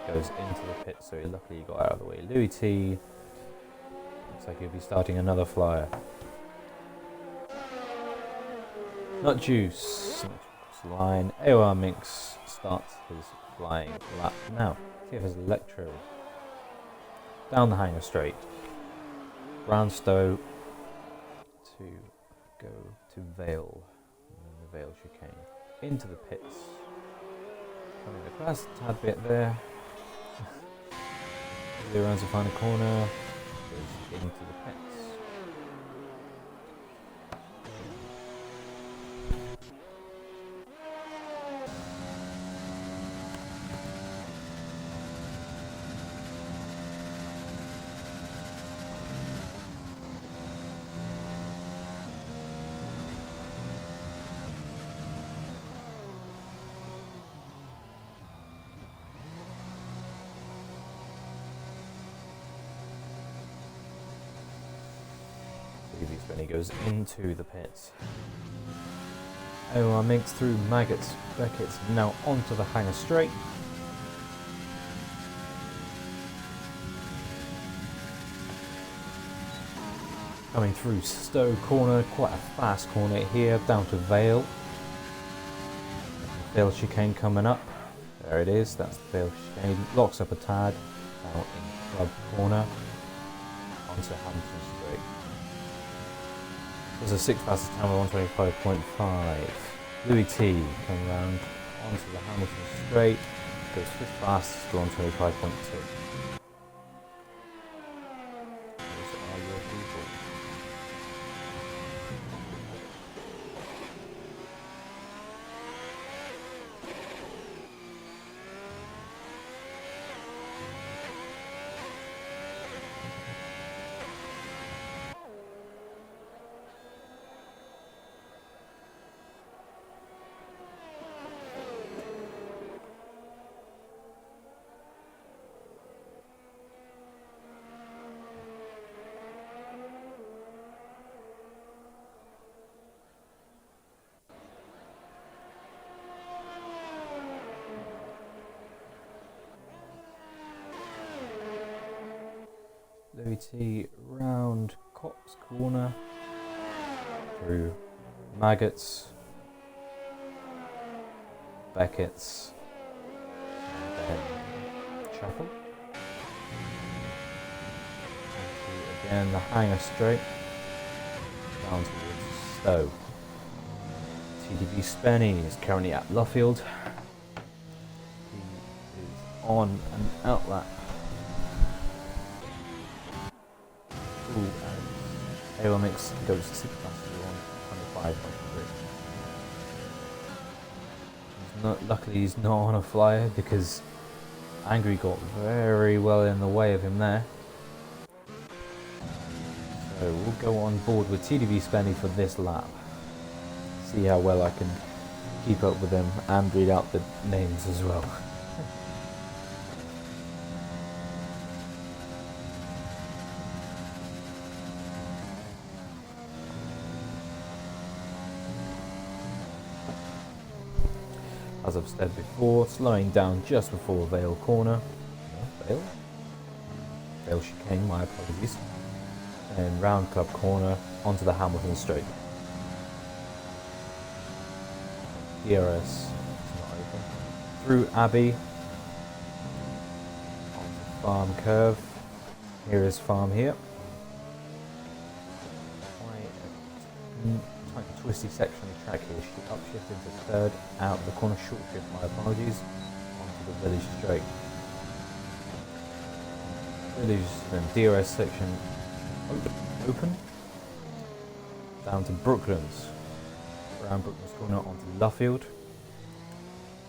goes into the pit, so luckily he got out of the way. Louis T looks like he'll be starting another flyer. Not Juice across the line. AOR Minx starts his flying lap now. TFS Electro down the hanger straight, round Stowe to go to Vale, and then the Vale chicane, into the pits, coming across a tad bit there, around the final corner, goes into the pits. When he goes into the pits. Everyone makes through Maggots, Beckett's now onto the hanger straight. Coming through Stowe corner, quite a fast corner here, down to Vale. Vale chicane coming up. There it is, that's the Vale chicane. Locks up a tad, now in club corner, onto Hampton Straight. There's a 6 fastest time of 125.5. Louis T coming round onto the Hamilton Straight, goes 5th fastest to 125.2. Those are your people. Louis T round Cops corner through Maggots, Beckett's, and then Chapel. Again, the hanger straight down towards Stowe. TDB Spenny is currently at Luffield. He is on an outlap. A1 mix goes 6 fastest on 25.3. Luckily he's not on a flyer because Angry got very well in the way of him there. So we'll go on board with TDB Spenny for this lap. See how well I can keep up with him and read out the names as well. As I've said before, slowing down just before Vale corner. No, Vale chicane, my apologies. And round club corner onto the Hamilton straight. DRS not open. Through Abbey. Onto Farm curve. Here is Farm here. Quite a twisty section of the track here. Upshift into third, out the corner, short shift, my apologies, onto the village straight. Village, then DRS section open, down to Brooklands, around Brooklands corner onto Luffield.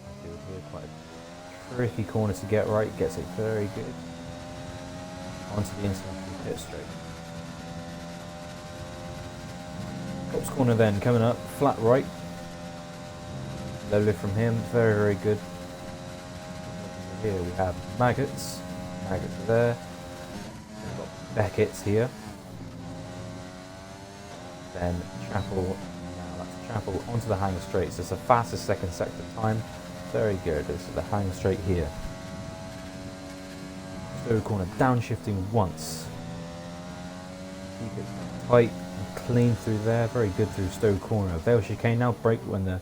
Luffield here, quite a tricky corner to get right, gets it very good. Onto the international pit straight. Cops corner then coming up, flat right. Lovely from him, very, very good. Here we have Maggots there. We've got Beckett's here. Then Chapel, now that's Chapel onto the hanger straight. So it's the fastest second sector time. Very good, this is the hanger straight here. Stowe corner, downshifting once. Keep it tight and clean through there, very good through Stowe corner. Vale chicane, now brake when the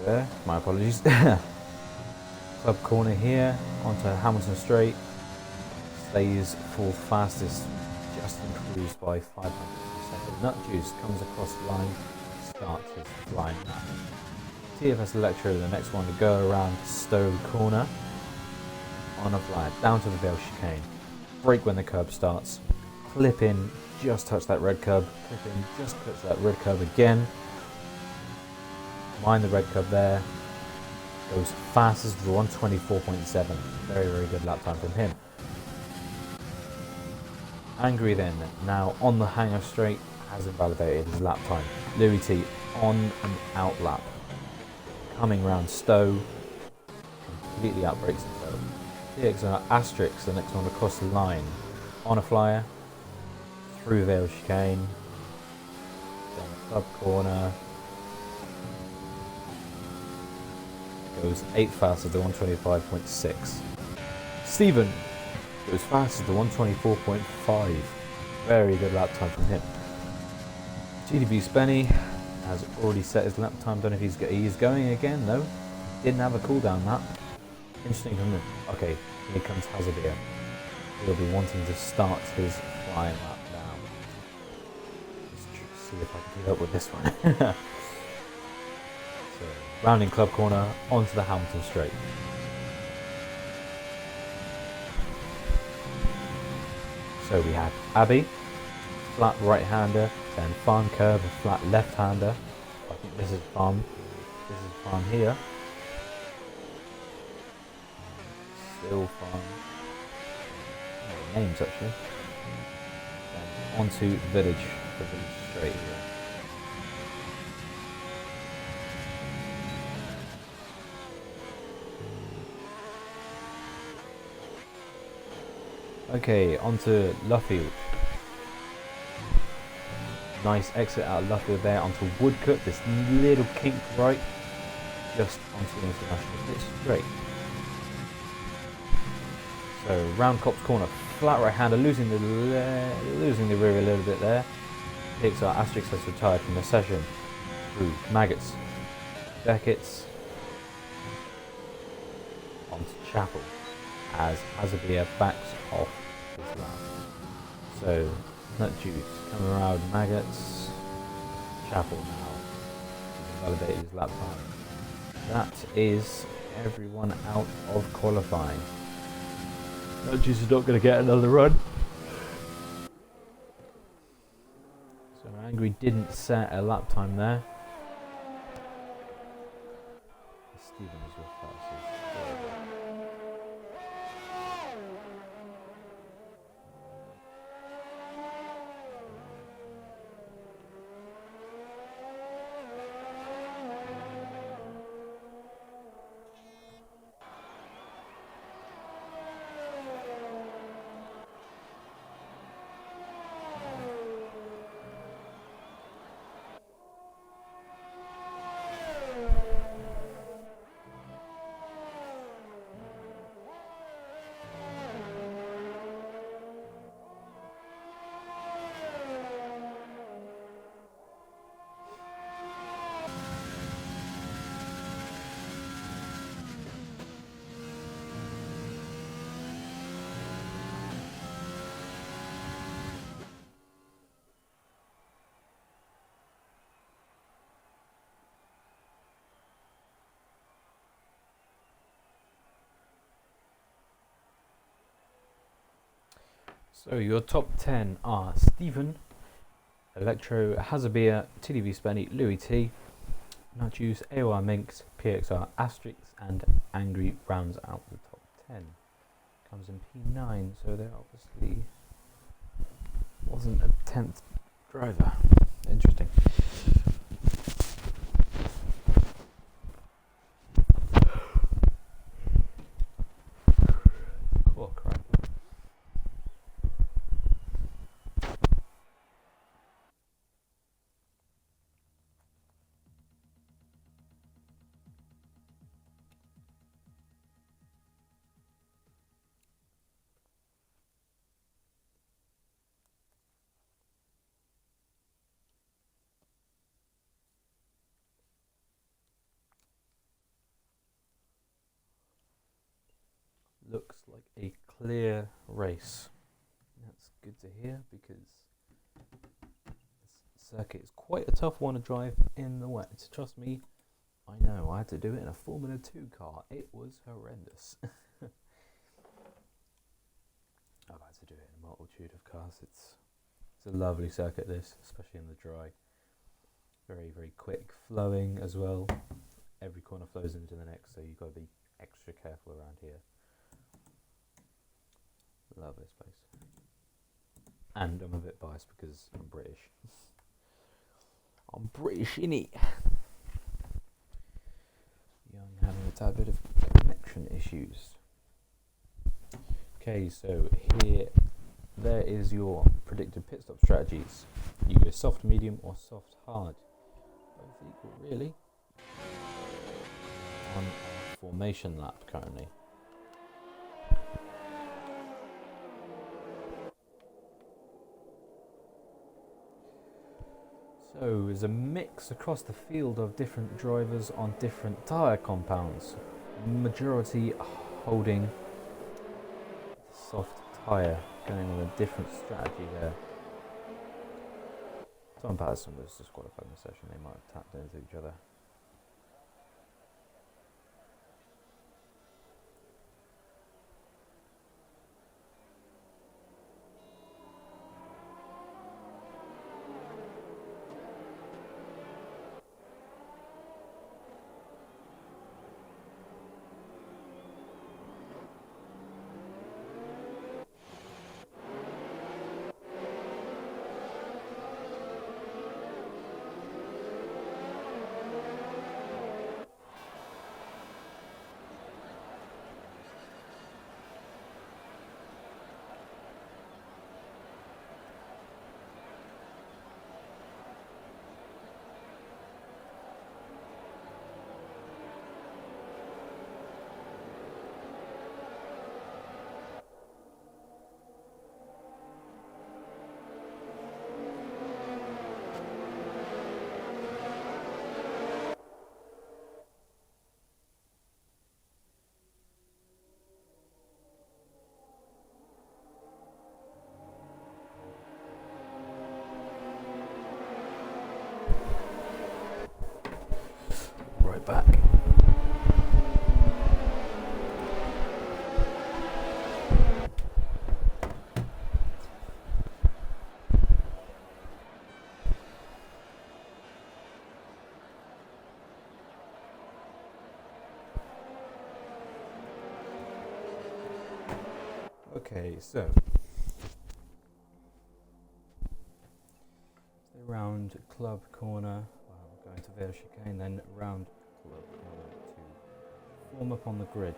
there, my apologies. club corner here onto Hamilton Straight. Stays fourth fastest, just improved by 500 per second. Nut Juice comes across the line, starts his flying lap. TFS Electro, the next one to go around Stowe corner on a fly, down to the Vale chicane. Brake when the curb starts, clip in, just touch that red curb, clip in, just touch that red curb again. Mind the red curb there. Goes fastest to 124.7. Very, very good lap time from him. Angry then, now on the hangar straight, has invalidated his lap time. Louis T on an out lap. Coming round Stowe, completely outbrakes himself. PXR Asterix, the next one across the line. On a flyer, through Vale chicane, down the club corner. Goes 8th fastest to 125.6. Stephen goes fastest to 124.5. Very good lap time from him. GDB Spenny has already set his lap time. Don't know if he's going again. No, didn't have a cooldown that. Interesting from him. Okay, here comes Hazabir. He'll be wanting to start his flying lap now. Let's see if I can keep up with this one. So, rounding club corner onto the Hamilton Straight. So we have Abby, flat right-hander, then farm curve, a flat left-hander. I think this is farm. This is farm here. Still farm. Names actually. Then onto village straight here. Okay, onto Luffield. Nice exit out of Luffield there onto Woodcut. This little kink right, just onto the international pitch straight. So round Cops corner, flat right hander, losing the rear a little bit there. PXR Asterix has retired from the session. Through Maggots, Beckett's onto Chapel as Hazabia backs off his lap. So Nut Juice coming around Maggots, Chapel now. Validate his lap time. That is everyone out of qualifying. Nut Juice is not going to get another run. So Angry didn't set a lap time there. Stephen is your fastest. So your top 10 are Stephen, Electro, Hazabia, TDV Spenny, Louis T, Nut Juice, AOR Minx, PXR Asterix, and Angry rounds out the top 10. Comes in P9, so there obviously wasn't a 10th driver. Interesting. Cool, crap. like a clear race. That's good to hear, because this circuit is quite a tough one to drive in the wet. Trust me, I know. I had to do it in a Formula 2 car. It was horrendous. I've had to do it in a multitude of cars. It's a lovely circuit, this, especially in the dry. Very, very quick flowing as well. Every corner flows into the next, so you've got to be extra careful around here. Love this place. And I'm a bit biased because I'm British. I'm British, innit? Yeah, I'm having a tad bit of connection issues. Okay, so there is your predicted pit stop strategies. You go soft, medium, or soft, hard. Both equal, really. On our formation lap currently. So there's a mix across the field of different drivers on different tyre compounds. Majority holding the soft tyre, going with a different strategy there. Tom Patterson was disqualified in the session, they might have tapped into each other. Right back. Okay, so round club corner, going to Vale chicane, then round club corner to form up on the grid.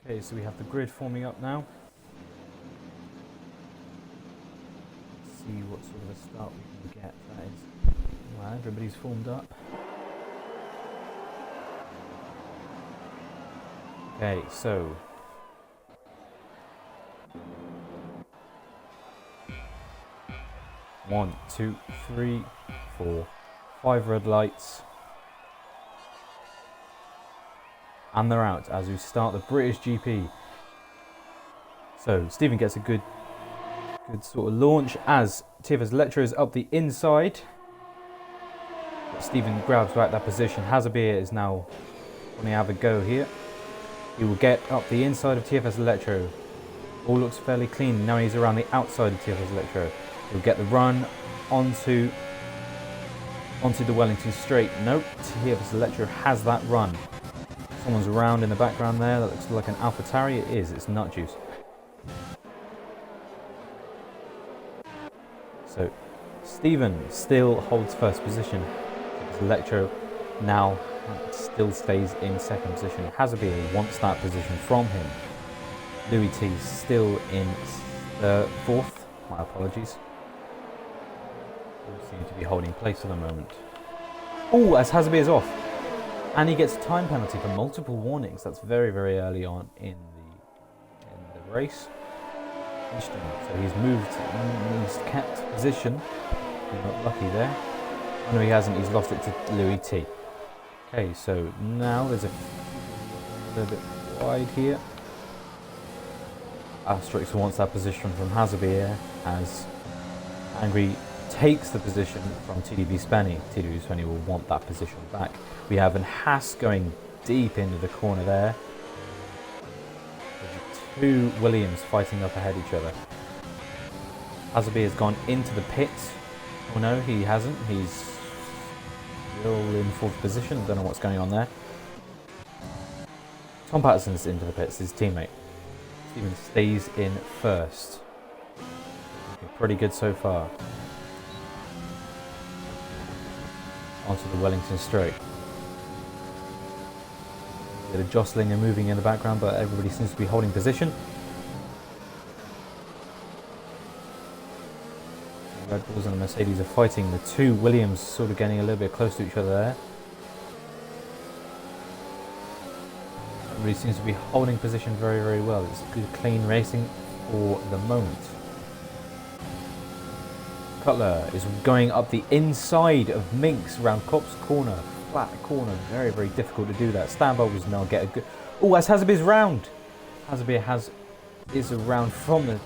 Okay, so we have the grid forming up now. Let's see what sort of a start we can get. That is, well, everybody's formed up. Okay, so one, two, three, 4, 5 red lights. And they're out as we start the British GP. So Stephen gets a good sort of launch as TFS Electro is up the inside. But Stephen grabs back that position. Hazabir is now going to have a go here. He will get up the inside of TFS Electro. All looks fairly clean. Now he's around the outside of TFS Electro. He'll get the run onto the Wellington straight. Nope, TFS Electro has that run. Someone's around in the background there. That looks like an AlphaTauri. It is. It's nut juice. So Stephen still holds first position. Electro now still stays in second position. Hazabir wants that position from him. Louis T still in fourth. My apologies. Seem to be holding place at the moment. Oh, as Hazabir is off, and he gets a time penalty for multiple warnings. That's very, very early on in the race. Interesting. So he's moved, he's kept position. He's not lucky there. Oh no, he hasn't. He's lost it to Louis T. Okay, so now there's a little bit wide here. Asterix wants that position from Hazabir as Angry takes the position from TDB Spenny. TDB Spenny will want that position back. We have an Haas going deep into the corner there. Two Williams fighting up ahead of each other. Hazabir has gone into the pits. Oh no, he hasn't. He's still in fourth position. Don't know what's going on there. Tom Patterson's into the pits, his teammate. Steven stays in first. Looking pretty good so far. Onto the Wellington Straight. A bit of jostling and moving in the background, but everybody seems to be holding position. The Red Bulls and the Mercedes are fighting. The two Williams sort of getting a little bit close to each other there. Everybody seems to be holding position very, very well. It's good, clean racing for the moment. Cutler is going up the inside of Minx around Copse corner. Flat corner, very, very difficult to do that. Stanbo was now get a good. Oh, as Hazabir's round. Hazabir is around from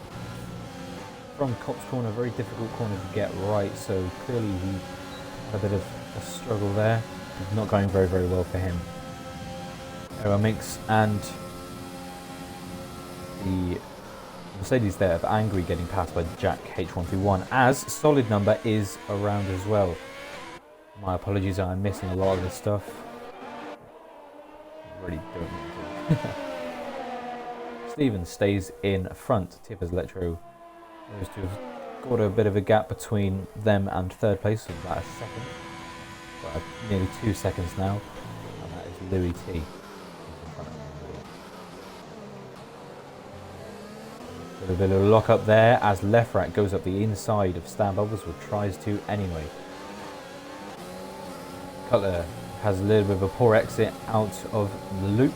Copse corner, very difficult corner to get right. So clearly he had a bit of a struggle there. Not going very, very well for him. Minx and the Mercedes there of Angry getting passed by Jack H131 as Solid Number is around as well. My apologies, I'm missing a lot of this stuff. I really don't need to. Steven stays in front. TFS Electro, those two have got a bit of a gap between them and third place, so about a second. But nearly 2 seconds now, and that is Louis T. A bit of a lock up there as Lefrak goes up the inside of Stan Bubbles, or tries to anyway. Cutler has a little bit of a poor exit out of the loop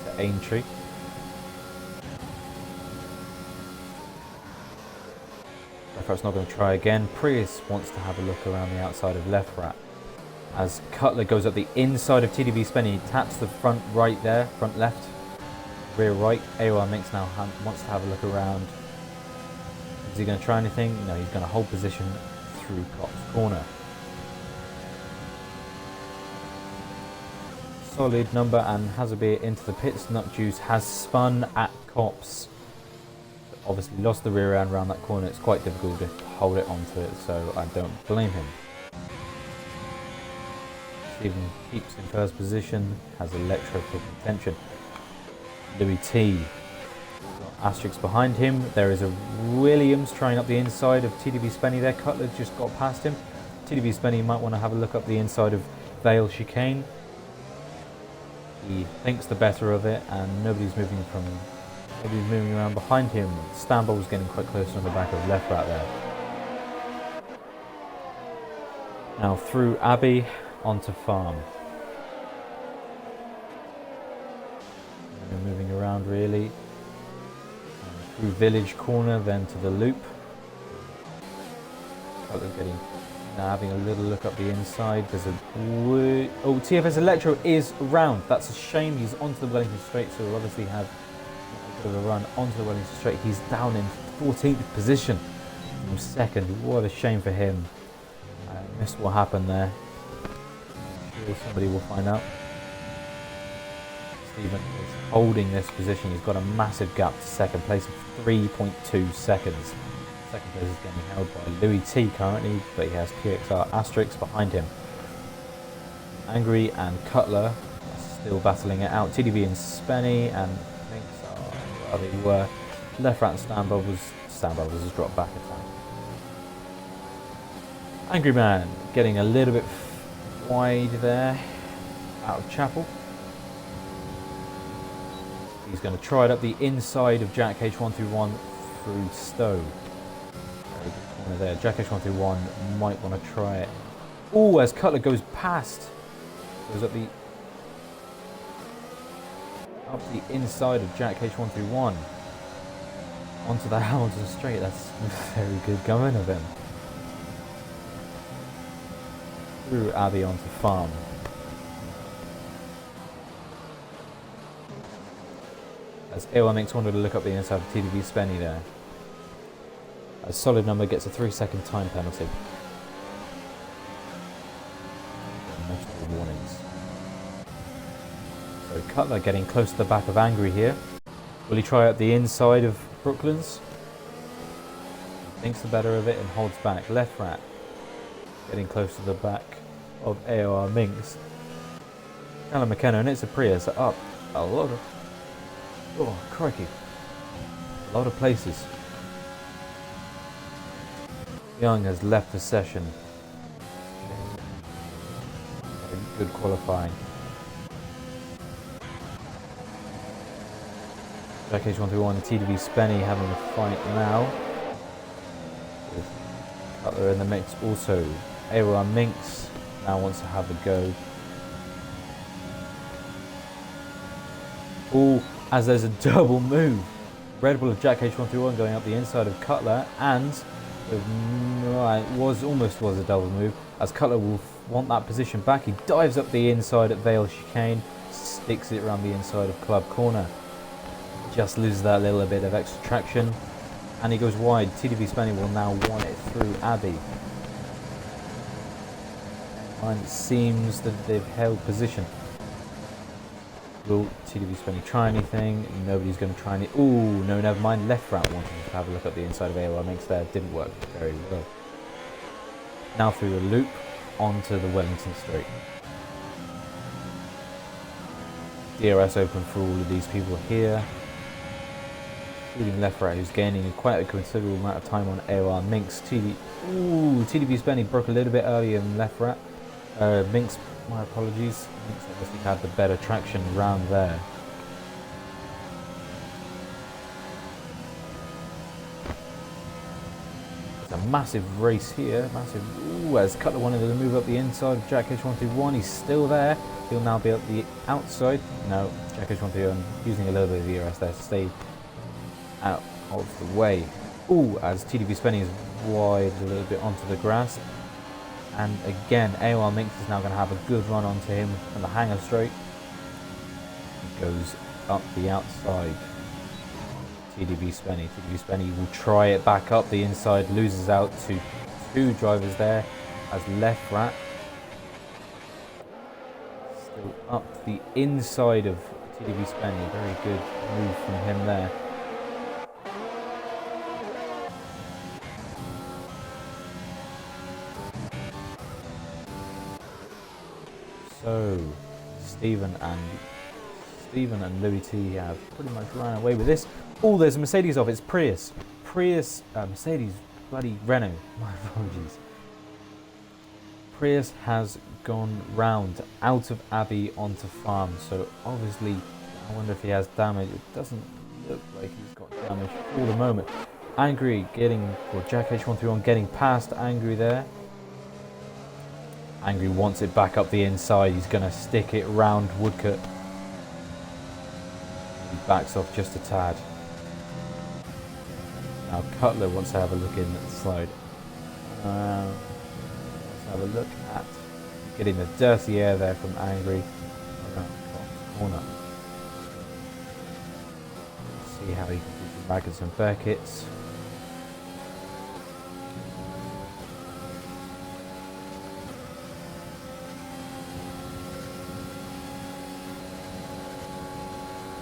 to Aintree. Lefrat's not going to try again. Prius wants to have a look around the outside of Lefrat as Cutler goes up the inside of TDB Spenny, taps the front right there, front left. Rear right. AOR Minx now wants to have a look around. Is he going to try anything? No, he's going to hold position through Copse corner. Solid Number and Hazabir into the pits. Nutjuice has spun at Copse. Obviously lost the rear end around that corner. It's quite difficult to hold it onto it, so I don't blame him. Steven keeps in first position, has Electro for contention. Louis T. Asterix behind him. There is a Williams trying up the inside of TDB Spenny there. Cutler just got past him. TDB Spenny might want to have a look up the inside of Vale Chicane. He thinks the better of it, and nobody's moving around behind him. Stanball was getting quite close on the back of left right there. Now through Abbey onto Farm. Moving around really. Through Village corner, then to the loop. Getting now having a little look up the inside. There's a TFS Electro is round. That's a shame. He's onto the Wellington Straight, so we'll obviously have a bit of a run onto the Wellington Straight. He's down in 14th position from second. What a shame for him. I missed what happened there. I'm sure somebody will find out. Steven is holding this position. He's got a massive gap to second place of 3.2 seconds. Second place is getting held by Louis T currently, but he has PXR Asterix behind him. Angry and Cutler are still battling it out. TDB and Spenny and Minx are where they were. Left right and Stan Bubbles has dropped back a time. Angry Man getting a little bit wide there out of Chapel. He's going to try it up the inside of Jack H131 through Stowe. Very good corner there. Jack H131 might want to try it. Oh, as Cutler goes past. Goes up the inside of Jack H131. Onto the Hamilton straight. That's very good going of him. Through Abbey onto Farm. As AOR makes wanted to look up the inside of TDV Spenny there. A solid number gets a 3-second time penalty. Multiple warnings. So Cutler getting close to the back of Angry here. Will he try out the inside of Brooklands? Thinks the better of it and holds back. Left Rat getting close to the back of AOR Minx. Callum McKenna, and it's a Prius up a lot of... Oh, crikey. A lot of places. Young has left the session. Good qualifying. Jack H131 and TDV Spenny having a fight now. With Cutler in the mix also. AOR Minx now wants to have a go. Oh, as there's a double move. Red Bull of Jack H131 going up the inside of Cutler, and almost was a double move, as Cutler will want that position back. He dives up the inside at Vale Chicane, sticks it around the inside of Club Corner. Just loses that little bit of extra traction, and he goes wide. TDV Spenny will now want it through Abbey. And it seems that they've held position. Will TDV Spenny try anything? Nobody's going to try any... Ooh, no, never mind. Left Route wanted to have a look at the inside of AOR Minx there. Didn't work very well. Now through the loop, onto the Wellington Straight. DRS open for all of these people here. Including Left Route, who's gaining quite a considerable amount of time on AOR Minx. TDV Spenny broke a little bit earlier than Left Route. Minx, my apologies. Minx obviously had the better traction round there. It's a massive race here. Massive. Ooh, as Cutler wanted to move up the inside of Jack H131. He's still there. He'll now be up the outside. No, Jack H131 using a little bit of DRS there to stay out of the way. Ooh, as TDV Spenny is wide a little bit onto the grass. And again, AOR Minx is now going to have a good run onto him on the hanger straight. He goes up the outside. TDV Spenny. TDV Spenny will try it back up the inside, loses out to two drivers there as Left Rat. Still up the inside of TDV Spenny. Very good move from him there. So, Stephen and Louis T have pretty much run away with this. Oh, there's a Mercedes off. It's Prius. Mercedes, bloody Renault. My apologies. Prius has gone round out of Abbey onto Farm. So obviously, I wonder if he has damage. It doesn't look like he's got damage for the moment. Angry Jack H131 getting past Angry there. Angry wants it back up the inside. He's going to stick it round Woodcut. He backs off just a tad. Now Cutler wants to have a look in at the side. Let's have a look at getting the dirty air there from Angry around the corner. See how he can do some Rackets and Burkitts.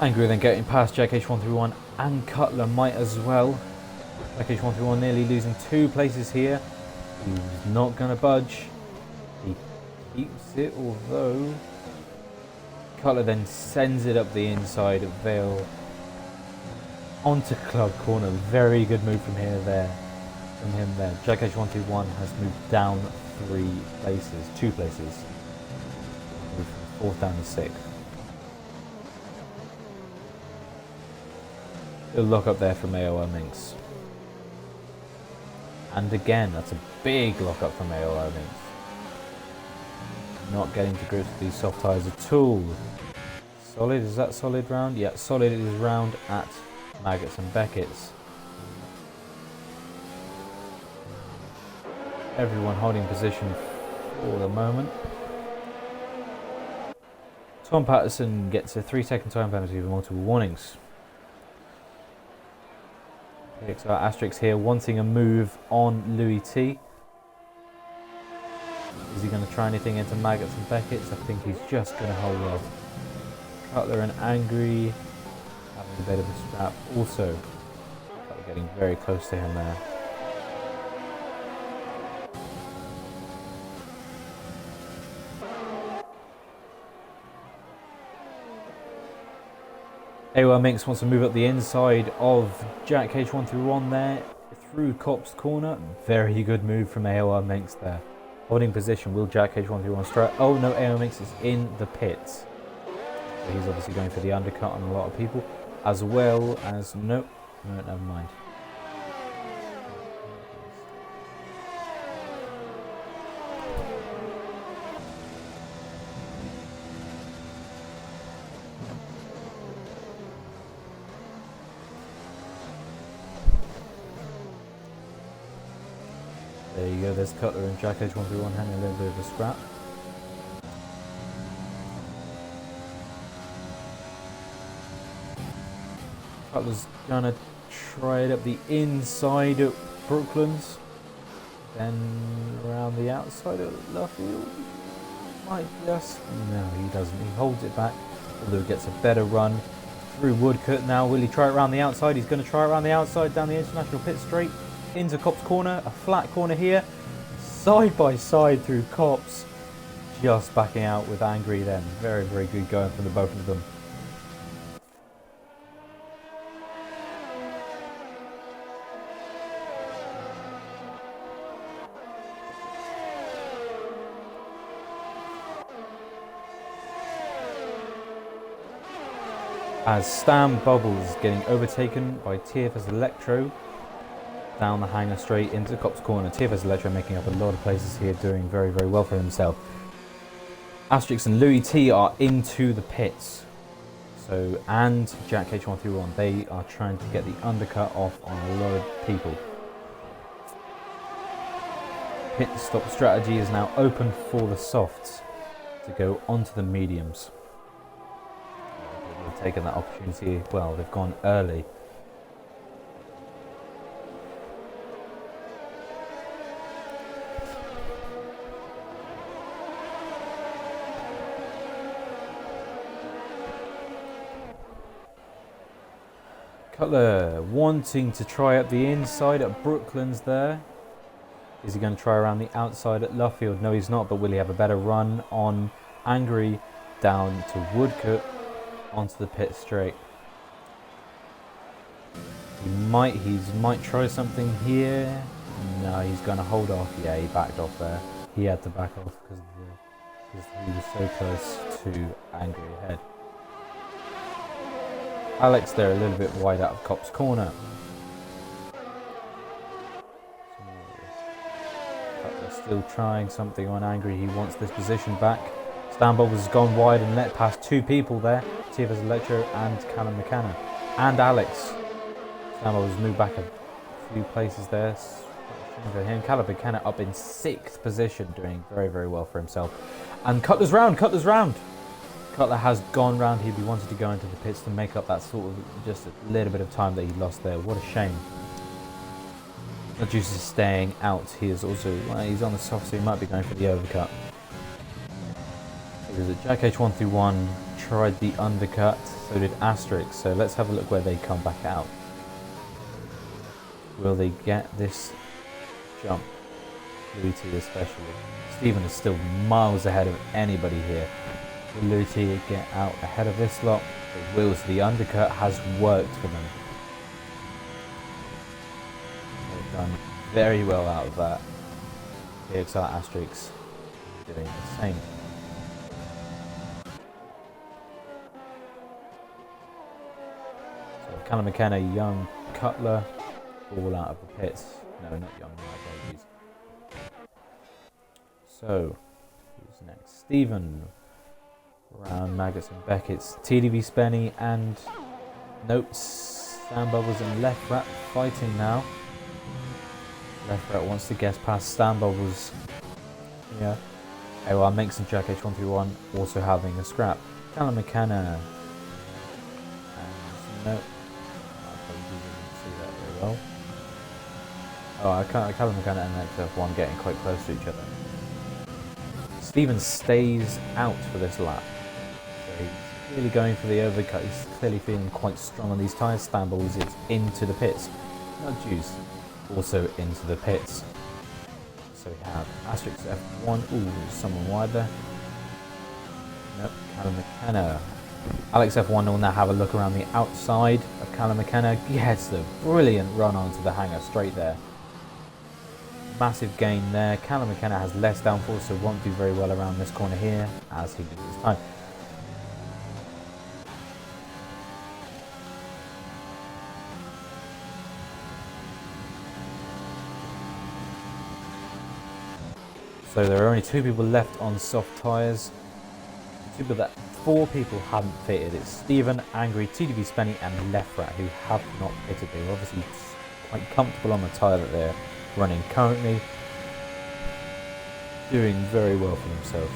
Angry then getting past Jack H131 and Cutler might as well. Jack H131 nearly losing 2 places here. He's not going to budge. He keeps it, although Cutler then sends it up the inside of Vale onto Club Corner. Very good move from him there. Jack H131 has moved down 2 places. 4th down to 6th. Good lock up there from AOR Minx. And again, that's a big lock up from AOR Minx. Not getting to grips with these soft tyres at all. Solid, is that solid round? Yeah, solid is round at Maggots and Beckett's. Everyone holding position for the moment. Tom Patterson gets a 3-second time penalty with multiple warnings. PXR Asterix here wanting a move on Louis T. Is he going to try anything into Maggots and Beckett's? I think he's just going to hold off. Cutler and Angry having a bit of a scrap. Also, Cutler getting very close to him there. AOR Minx wants to move up the inside of Jack H131 there through Cop's corner. Very good move from AOR Minx there. Holding position, will Jack H131 strike? Oh no, AOR Minx is in the pits. So he's obviously going for the undercut on a lot of people. As well as, nope, no, never mind. There you go, there's Cutler and Jack H131 having a little bit of a scrap. Cutler's gonna try it up the inside of Brooklands. Then around the outside of Luffield. Might just, no he doesn't, he holds it back. Although gets a better run through Woodcote now. Will he try it around the outside? He's gonna try it around the outside down the international pit straight. Into Cop's corner, a flat corner here, side by side through Cop's, just backing out with Angry then. Very, very good going from the both of them. As Stam Bubbles getting overtaken by TFS Electro. Down the hanger straight into Cop's corner. TFS Electro making up a lot of places here, doing very, very well for himself. Asterix and Louis T are into the pits. So, and Jack H131, they are trying to get the undercut off on a lot of people. Pit stop strategy is now open for the softs to go onto the mediums. They've taken that opportunity, well, they've gone early. Cutler wanting to try up the inside at Brooklands there. Is he going to try around the outside at Luffield? No, he's not, but will he have a better run on Angry down to Woodcote onto the pit straight? He might try something here. No, he's going to hold off. Yeah, he backed off there. He had to back off because he was so close to Angry ahead. Alex there a little bit wide out of Cop's corner. Cutler still trying something on Angry. He wants this position back. Stanbob has gone wide and let past two people there. TFS Electro and Callum McKenna. And Alex. Stanbob has moved back a few places there. For him, Callum McKenna up in 6th position, doing very, very well for himself. And Cutler's round, Cutler's round. Cutler has gone round. He wanted to go into the pits to make up that sort of just a little bit of time that he lost there. What a shame. The Juice is staying out. He is also, well, he's on the soft, so he might be going for the overcut. Because Jack H131 tried the undercut, so did Asterix. So let's have a look where they come back out. Will they get this jump? Louis T especially. Stephen is still miles ahead of anybody here. Will Louis T get out ahead of this lot? It will, so the undercut has worked for them. They've done very well out of that. PXR Asterix doing the same. Callum McKenna, Young, Cutler, all out of the pits. No, not Young, apologies. So, who's next? Stephen, Brown, Maggots and Beckett's, TDB Spenny and Notes, Stan Bubbles and Left Rat fighting now. Left Rat wants to guess past Stan Bubbles. Yeah. While Minx and Jack H131 also having a scrap. Callum McKenna. And no. I didn't see that very well. Oh, Callum McKenna and XF1 getting quite close to each other. Stephen stays out for this lap. So he's really going for the overcut. He's clearly feeling quite strong on these tyres. Stan Bubbles is into the pits. Not Juice. Also into the pits. So we have Asterix F1. Ooh, someone wide there. Nope, Callum McKenna. Alex F1 will now have a look around the outside of Callum McKenna. Gets a brilliant run onto the hanger straight there. Massive gain there. Callum McKenna has less downforce, so won't do very well around this corner here as he loses time. So there are only 2 people left on soft tyres. 4 people haven't fitted. It's Stephen, Angry, TDB Spenny and Left Rat who have not fitted. They're obviously quite comfortable on the tyre that they're running currently. Doing very well for themselves.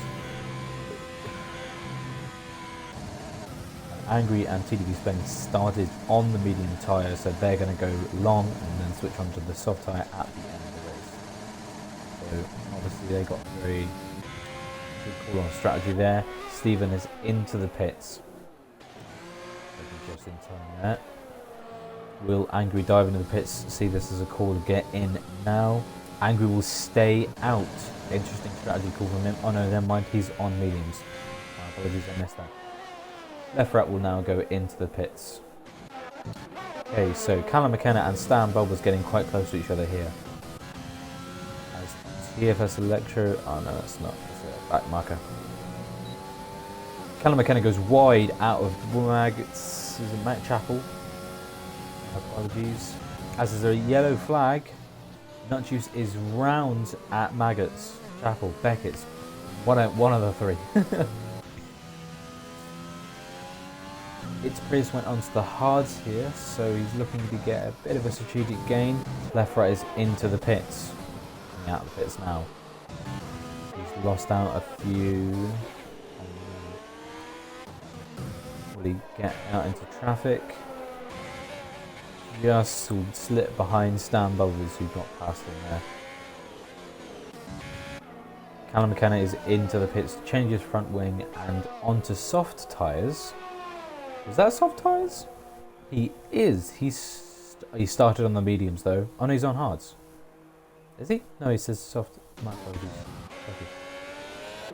Angry and TDB Spenny started on the medium tyre, so they're going to go long and then switch onto the soft tyre at the end of the race. So obviously they got a very good call on strategy there. Stephen is into the pits. Just in time there. Will Angry dive into the pits? See this as a call to get in now. Angry will stay out. Interesting strategy call from him. Oh no, never mind, he's on mediums. Apologies, I missed that. Left Rat will now go into the pits. Okay, so Callum McKenna and Stan Bubbles getting quite close to each other here. TFS Electro, oh no that's not, it's a back marker. Callum McKenna goes wide out of Maggots, is it Matt Chapel? Apologies. As is a yellow flag, Nut Juice is round at Maggots, Chapel, Beckett's, one of the 3. It's Chris went onto the hards here, so he's looking to get a bit of a strategic gain. Left Right is into the pits. Out of the pits now. He's lost out a few. Will he get out into traffic? Just will slip behind Stan Bubbles who got past him there. Callum McKenna is into the pits, changes front wing and onto soft tyres. Is that soft tyres? He is. He started on the mediums though. Oh no, he's on hards. Is he? No, he says soft. My apologies. Okay.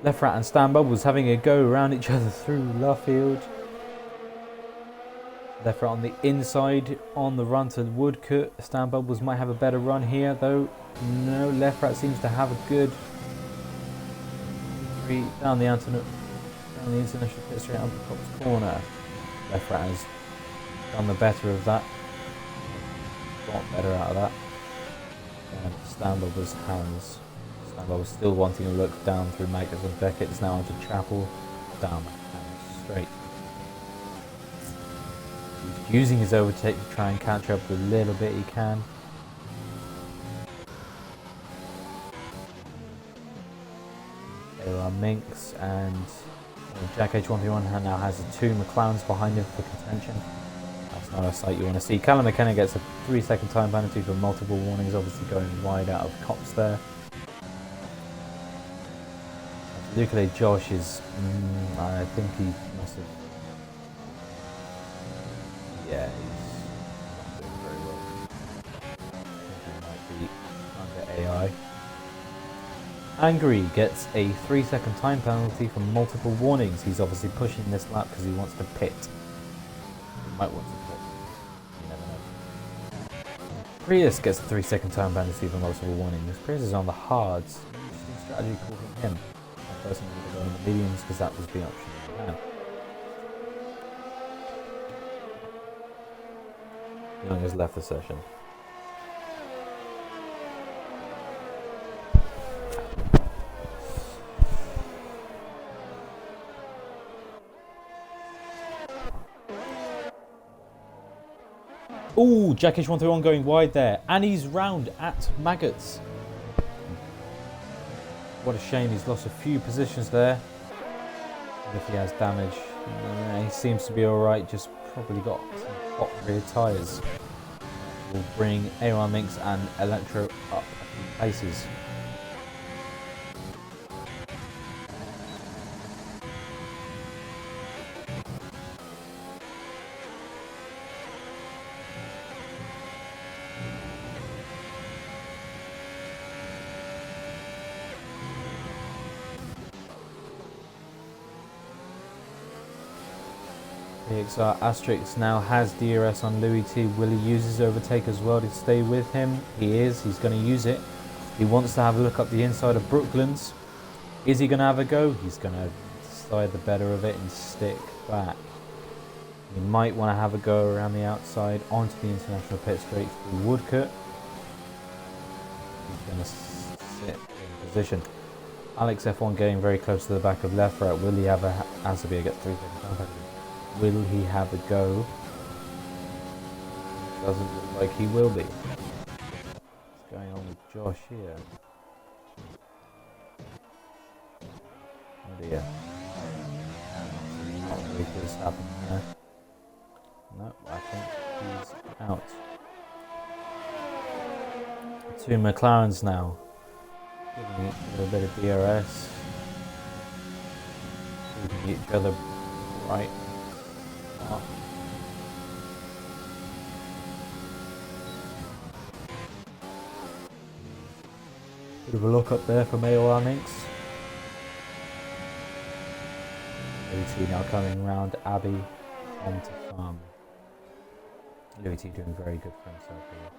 Left Rat and Stan Bubbles having a go around each other through Luffield. Left Rat on the inside on the run to Woodcut. Stan Bubbles might have a better run here though. No, Left Rat seems to have a good down the international pit straight up the Cops corner. Left Rat has done the better of that. Got better out of that. And Stan Bubbles has. Stan Bubbles still wanting to look down through Maggots and Beckett. It's now onto Chapel. Down and straight. He's using his overtake to try and catch up the little bit he can. There are Minx and Jack H131 now has the 2 McLarens behind him for contention. That's not a sight you want to see. Callum McKenna gets a 3-second time penalty for multiple warnings, obviously going wide out of cops there. Luke Josh is, I think he must have, yeah, he's not doing very well. I think he might be under AI. Angry gets a 3-second time penalty for multiple warnings. He's obviously pushing this lap because he wants to pit. He might want to pit. You never know. Prius gets a 3-second time penalty for multiple warnings. Prius is on the hards. Interesting strategy call from him. I personally would have gone on the mediums because that was the option he had. Young has left the session. Ooh, Jack H131 going wide there. And he's round at Maggots. What a shame, he's lost a few positions there. And if he has damage, he seems to be alright, just probably got some hot rear tyres. Will bring A1 Minx and Electro up a few places. PXR Asterix now has DRS on Louis T. Will he use his overtake as well to stay with him? He is. He's going to use it. He wants to have a look up the inside of Brooklands. Is he going to have a go? He's going to decide the better of it and stick back. He might want to have a go around the outside onto the international pit straight through Woodcote. He's going to sit in position. Alex F1 getting very close to the back of left right. Will he have a... Azabia gets 3 seconds. Will he have a go? Doesn't look like he will be. What's going on with Josh here? Oh dear. Not really good is happening there. No, I think he's out. 2 McLarens now. Giving each other a bit of DRS. Keeping each other right. Bit of a look up there from AOR Minx. Louis T now coming round Abbey onto farm. Louis T doing very good for himself here.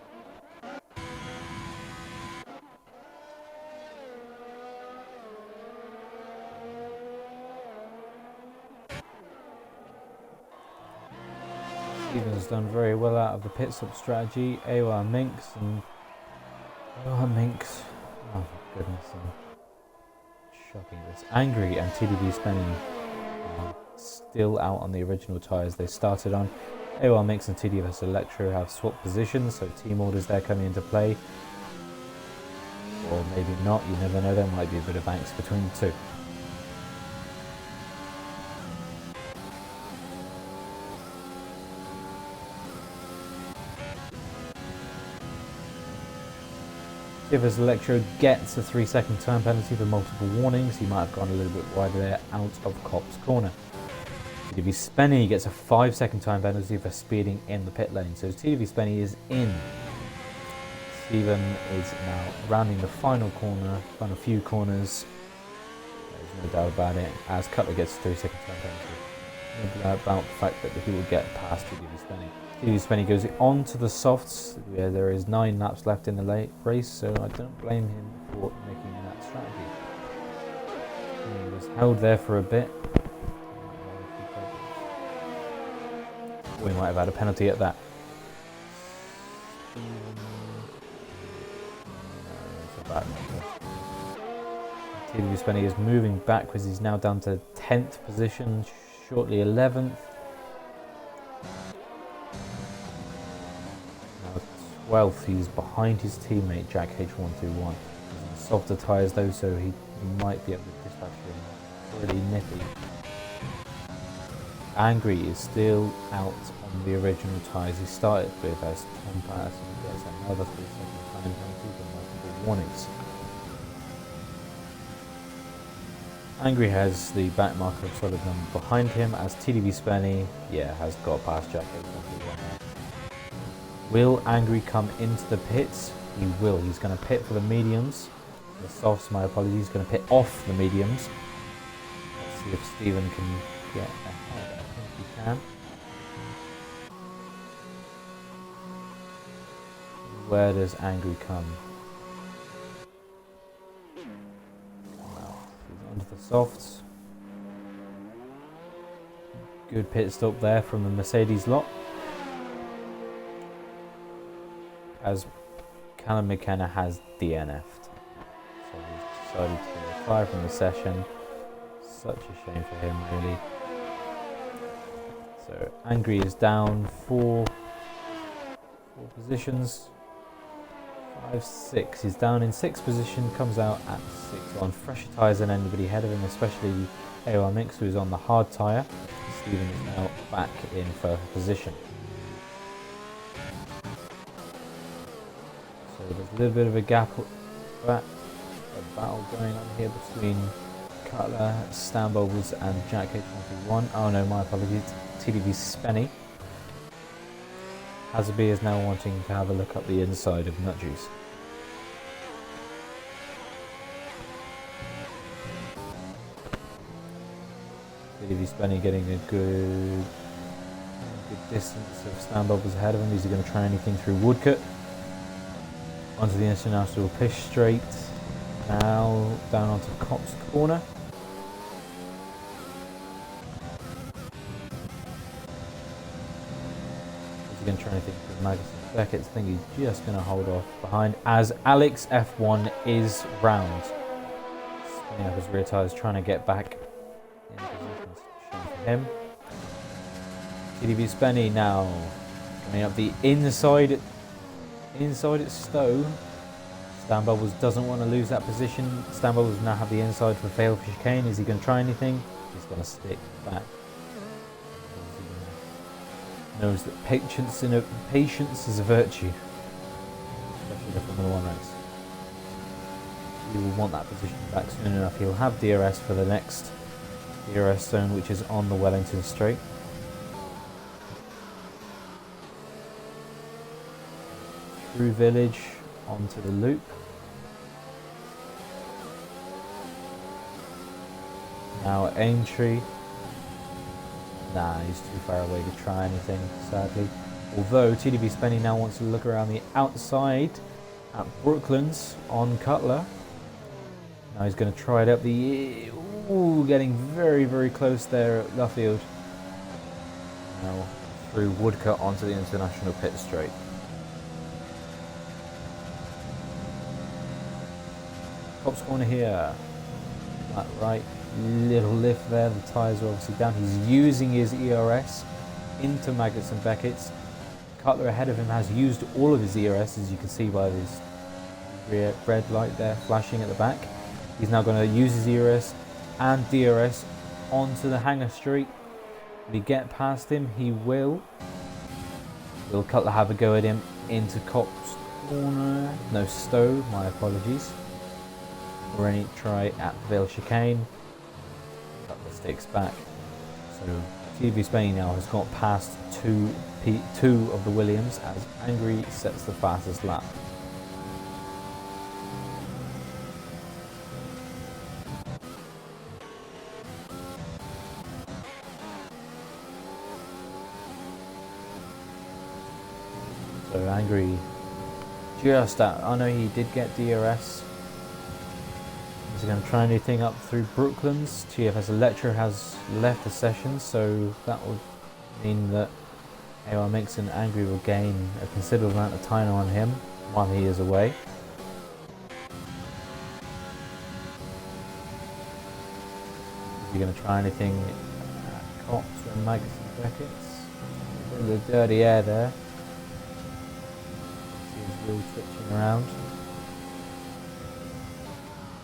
Stevens done very well out of the pit stop strategy. AOR Minx and AOR Minx. Oh my goodness. Shocking this. Angry and TDB Spenny still out on the original tyres they started on. AOR Minx and TDS Electro have swapped positions, so team orders there coming into play. Or maybe not, you never know, there might be a bit of angst between the two. If Electro gets a 3-second turn penalty for multiple warnings, he might have gone a little bit wider there out of Cop's corner. TDV Spenny gets a 5-second time penalty for speeding in the pit lane. So TDV Spenny is in. Steven is now rounding the final corner, final few corners. There's no doubt about it, as Cutler gets a 3-second time penalty. No doubt about the fact that he will get past TDV Spenny. TDV Spenny goes on to the softs, where there is 9 laps left in the race, so I don't blame him for making that strategy. He was held there for a bit. We might have had a penalty at that. TDV Spenny is moving backwards. He's now down to 10th position, shortly 11th. Now 12th, he's behind his teammate Jack H121. Softer tyres though, so he might be able to dispatch him pretty nippy. Angry is still out on the original tyres he started with as Tom Patterson gets another 3-second time penalty for multiple warnings. Angry has the back marker of solid number behind him as TDV Spenny, has got past Jack H121. Will Angry come into the pits? He will. He's going to pit for the mediums. The softs, my apologies, he's going to pit off the mediums. Let's see if Steven can get ahead. I think he can. Where does Angry come? Well, he's onto the softs. Good pit stop there from the Mercedes lot. as Callum McKenna has DNF'd. So he's decided to retire from the session. Such a shame for him, really. So Angry is down four positions. 5, 6. He's down in 6th position, comes out at 6 on fresher tyres than anybody ahead of him, especially AOR Mix, who is on the hard tyre. Stephen is now back in 1st position. So there's a little bit of a battle going on here between Cutler, Stambobles and Jack H131. Oh no, my apologies, TDV Spenny. Hazaby is now wanting to have a look up the inside of Nutjuice. TDV Spenny getting a good distance of Stambobles ahead of him. Is he going to try anything through Woodcut? Onto the international push straight. Now down onto Cops Corner. Going to try anything with Magnussen Beckett. I think he's just going to hold off behind as Alex F1 is round. Spinning up his rear tyres, trying to get back in position for him. TDV Spenny now coming up the inside at Stowe. Stambobles doesn't want to lose that position. Stambobles now have the inside for failed chicane. Is he going to try anything? He's going to stick back. Knows that patience is a virtue, especially the Formula 1 race. He will want that position back soon enough. He'll have DRS for the next DRS zone, which is on the Wellington Straight. Through Village onto the loop. Now Aintree. Nah, he's too far away to try anything, sadly. Although TDB Spenny now wants to look around the outside at Brooklands on Cutler. Now he's going to try it up the... Ooh, getting very, very close there at Luffield. Now through Woodcut onto the international pit straight. Cops Corner here. Flat right. Little lift there, the tyres are obviously down. He's using his ERS into Maggots and Beckett's. Cutler ahead of him has used all of his ERS, as you can see by this rear red light there flashing at the back. He's now going to use his ERS and DRS onto the hangar straight. Will he get past him? He will. Will Cutler have a go at him into Cops Corner? No, Stowe, my apologies. Or any try at Vale Chicane. Sticks back. So TV Spain now has got past two of the Williams as Angry sets the fastest lap. So Angry just out. I know he did get DRS. Is going to try anything up through Brooklands. TFS Electra has left the session, so that would mean that AR Mix and Angry will gain a considerable amount of time on him while he is away. Is he going to try anything at Cops and Maggots and Beckett's? A bit of the dirty air there. See his wheel twitching around.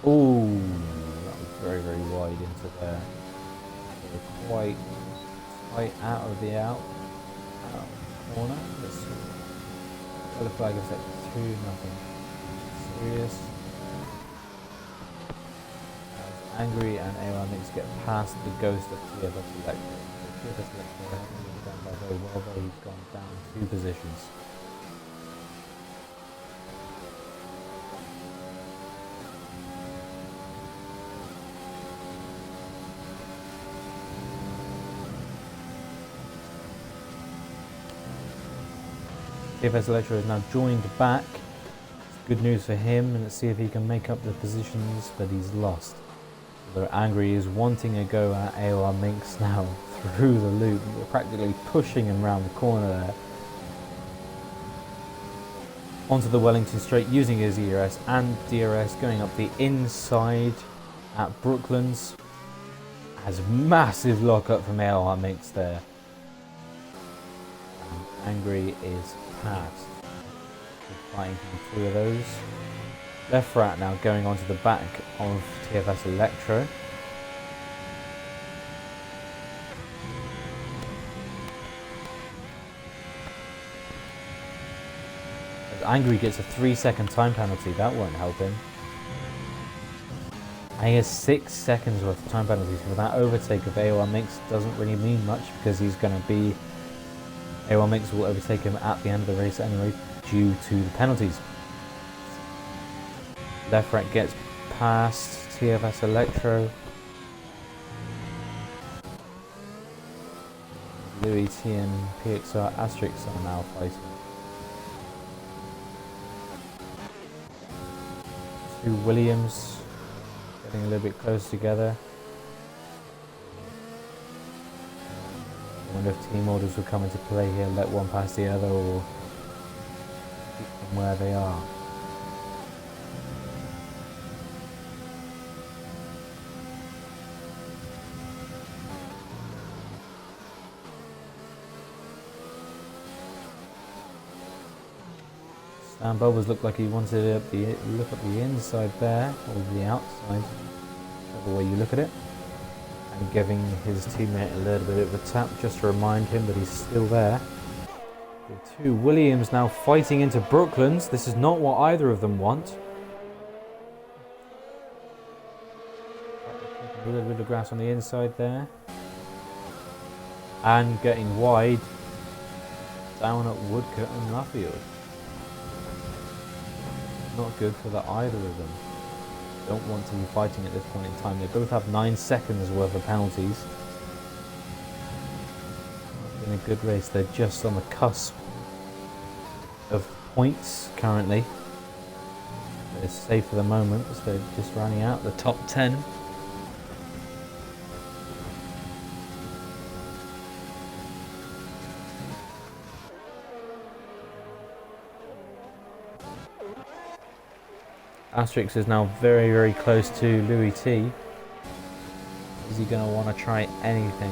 Oh, that was very, very wide into there. So quite out of the corner. Let's see. Yellow flag is set 2, nothing serious. As Angry and AR Mix get past the ghost of TFS Electra. TFS Electra has done by very well, though he's gone down 2 positions. TFS Electra is now joined back. It's good news for him, and let's see if he can make up the positions that he's lost. Although Angry is wanting a go at AOR Minx now through the loop. We're practically pushing him around the corner there. onto the Wellington straight using his ERS and DRS, going up the inside at Brooklands. Has massive lockup from AOR Mix there. And Angry is past. We're fighting through those. Left rat now going onto the back of TFS Electro. As Angry gets a 3-second time penalty, that won't help him. And he has 6 seconds worth of time penalties, so that overtake of AOR Mix doesn't really mean much because he's going to be... AOR Mix will overtake him at the end of the race anyway due to the penalties. Left right gets past TFS Electro. Louis T and PXR Asterix are now fighting. Two Williams getting a little bit close together. I wonder if team orders will come into play here, let one pass the other or keep them where they are. Stan Bubbles looked like he wanted to look at the inside there, or the outside, whichever way you look at it, and giving his teammate a little bit of a tap just to remind him that he's still there. The two Williams now fighting into Brooklands. This is not what either of them want. A little bit of grass on the inside there, and getting wide down at Woodcote and Luffield. Not good for either of them. Don't want to be fighting at this point in time. They both have 9 seconds worth of penalties. It's been a good race. They're just on the cusp of points currently. They're safe for the moment, so they're just running out the top 10. Asterix is now very, very close to Louis T. Is he going to want to try anything?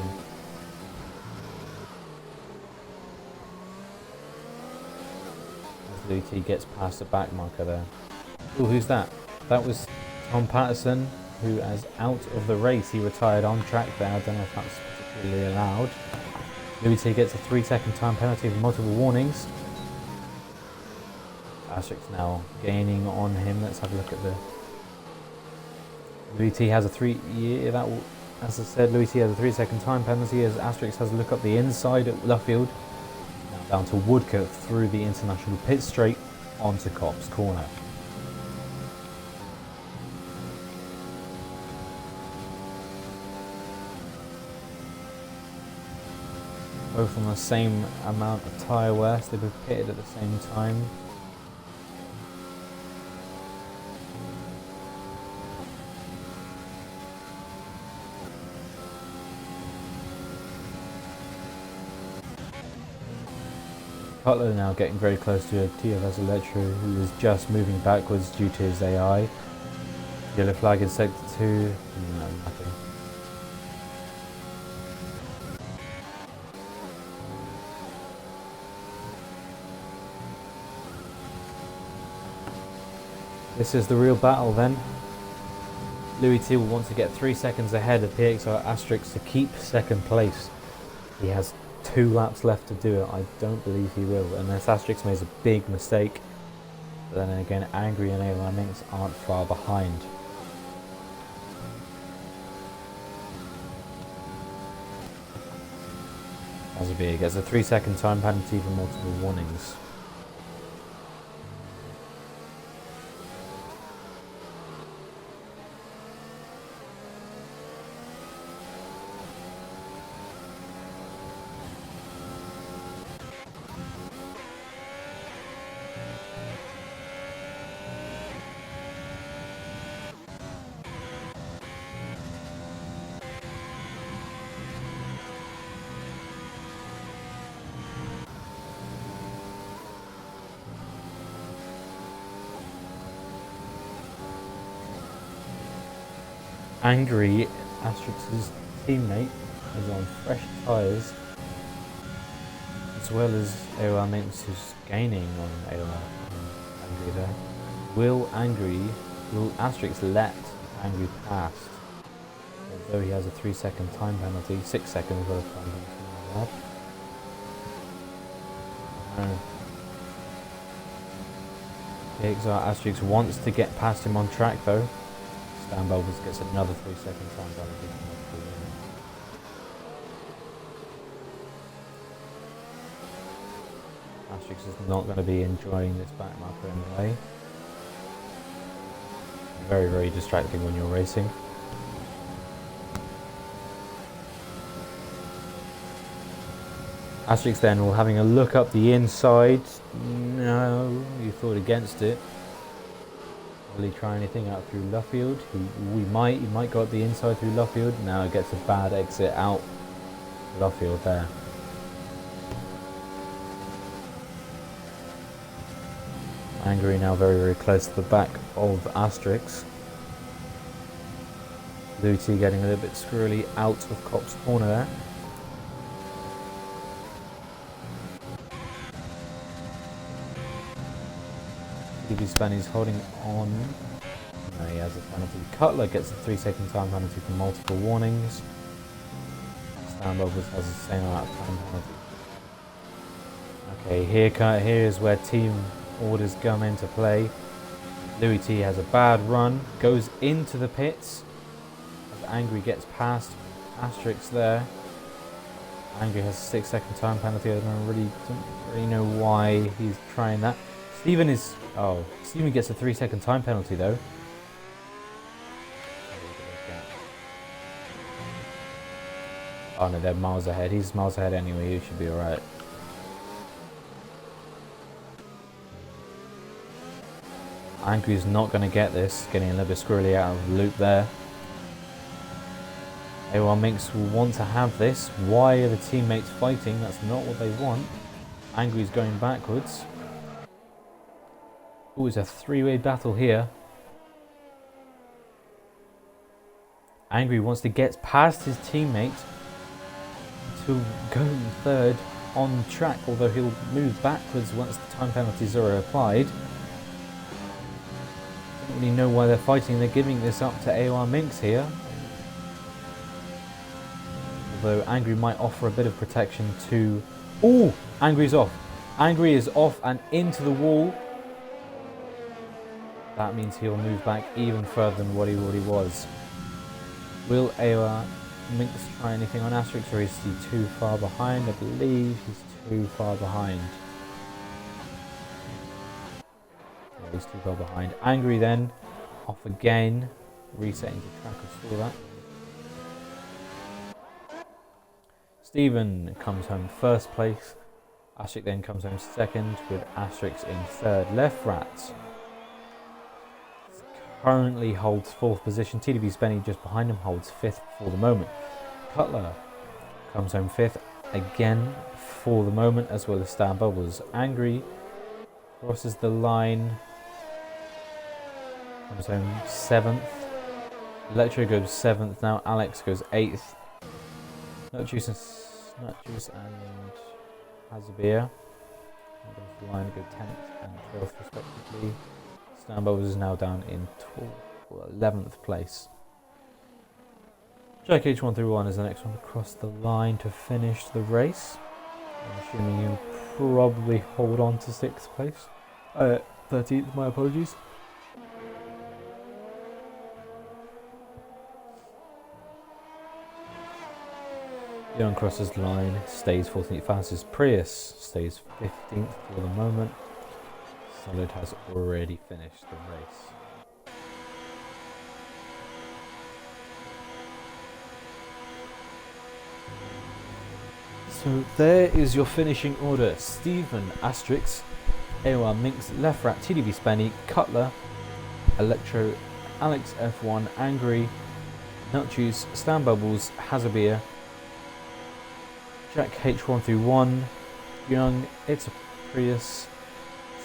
As Louis T gets past the back marker there. Oh, who's that? That was Tom Patterson, who is out of the race. He retired on track there. I don't know if that's particularly allowed. Louis T gets a 3-second time penalty for multiple warnings. Asterix now gaining on him. Let's have a look at the... Louis T has a as I said, Louis T has a 3-second time penalty as Asterix has a look up the inside at Luffield. Now down to Woodcote through the international pit straight onto Copse Corner. Both on the same amount of tyre wear, so they both pitted at the same time. Cutler now getting very close to a TFS Electro, who is just moving backwards due to his AI. Yellow flag in sector 2. No, nothing. This is the real battle then. Louis T will want to get 3 seconds ahead of PXR Asterix to keep second place. He has 2 laps left to do it. I don't believe he will, unless Asterix makes a big mistake. But then again, Angry and AOR Minx aren't far behind. Azabir gets a 3-second time penalty for multiple warnings. Angry, Asterix's teammate, is on fresh tyres, as well as AOR Minx, who's gaining on AOR Angry there. Will Asterix let Angry past? Although he has a 3-second time penalty, 6 seconds worth of time penalty. PXR Asterix wants to get past him on track though. Stan Bubbles gets another 3-second time penalty. Asterix is not going to be enjoying this back marker in the way. Very, very distracting when you're racing. Asterix then will having a look up the inside. No, you thought against it. Will he try anything out through Luffield? He might go up the inside through Luffield. Now gets a bad exit out Luffield there. Angry now very, very close to the back of Asterix. Luty getting a little bit squirrely out of Cop's corner there. Spanny's holding on. No, he has a penalty. Cutler gets a 3-second time penalty for multiple warnings. Stan Bubbles has the same amount of time penalty. Okay, here is where team orders come into play. Louis T has a bad run, goes into the pits as Angry gets past Asterix there. Angry has a 6-second time penalty. I don't really know why he's trying that. Steven gets a 3-second time penalty though. Oh no, they're miles ahead. He's miles ahead anyway, he should be alright. Angry's not going to get this, getting a little bit squirrely out of the loop there. AOR Minx will want to have this. Why are the teammates fighting? That's not what they want. Angry's going backwards. Oh, it's a 3-way battle here. Angry wants to get past his teammate to go third on track, although he'll move backwards once the time penalties are applied. Don't really know why they're fighting. They're giving this up to AOR Minx here. Although Angry might offer a bit of protection to... Oh! Angry's off. Angry is off and into the wall. That means he'll move back even further than what he already was. Will AOR Minx try anything on Asterix, or is he too far behind? I believe he's too far behind. Yeah, he's too far behind. Angry then, off again. Resetting the track, I saw that. Steven comes home first place. Asterix then comes home second, with Asterix in third. Left Rat currently holds 4th position. TDB Spenny just behind him holds 5th for the moment. Cutler comes home 5th again for the moment, as well as Stan Bubbles. Angry crosses the line, comes home 7th. Electro goes 7th now. Alex goes 8th. Nutjuice and Hazabir goes the line, go 10th and 12th respectively. Stan Bubbles is now down in 11th place. Jack H131 is the next one to cross the line to finish the race. I'm assuming he'll probably hold on to 6th place. 13th, my apologies. Young crosses the line, stays 14th fastest. Prius stays 15th for the moment. Solid has already finished the race. So there is your finishing order. Steven, Asterix, AOR Minx, Left Rat, TDB Spenny, Cutler, Electro, Alex F1, Angry, Nutjuice, Stan Bubbles, Hazabir, Jack H131, Young, It's a Prius,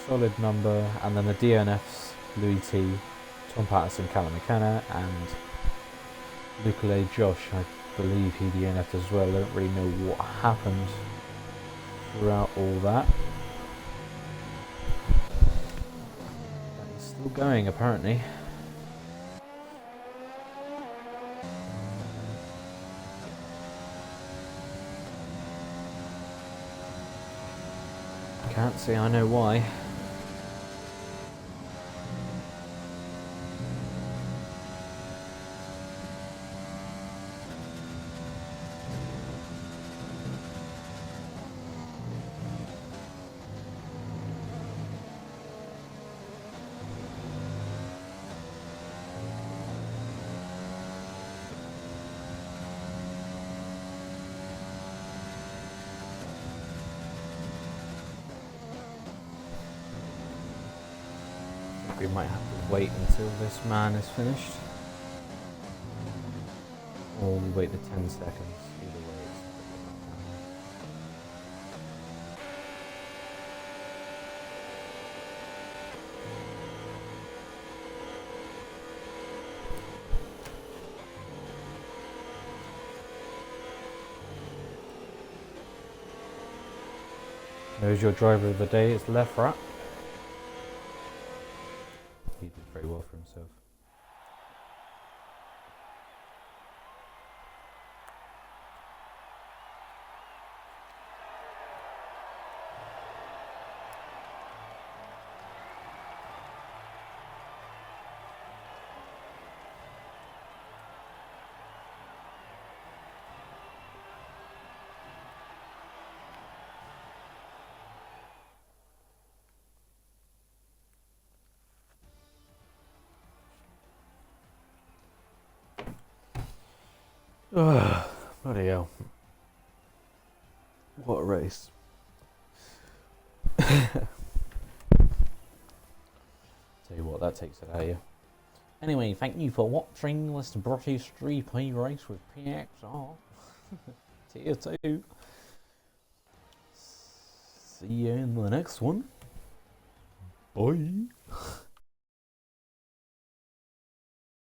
Solid Number, and then the DNFs, Louis T, Tom Patterson, Callum McKenna, and Luke Josh, I believe he DNF'd as well. I don't really know what happened throughout all that. But he's still going apparently. Can't say I know why. We might have to wait until this man is finished. Or we wait the 10 seconds. Either way, it's There's your driver of the day. It's left rat. He did very well for himself. Bloody hell. What a race. Tell you what, that takes it out of you. Anyway, thank you for watching this British 3P race with PXR. Tier 2. See you in the next one. Bye.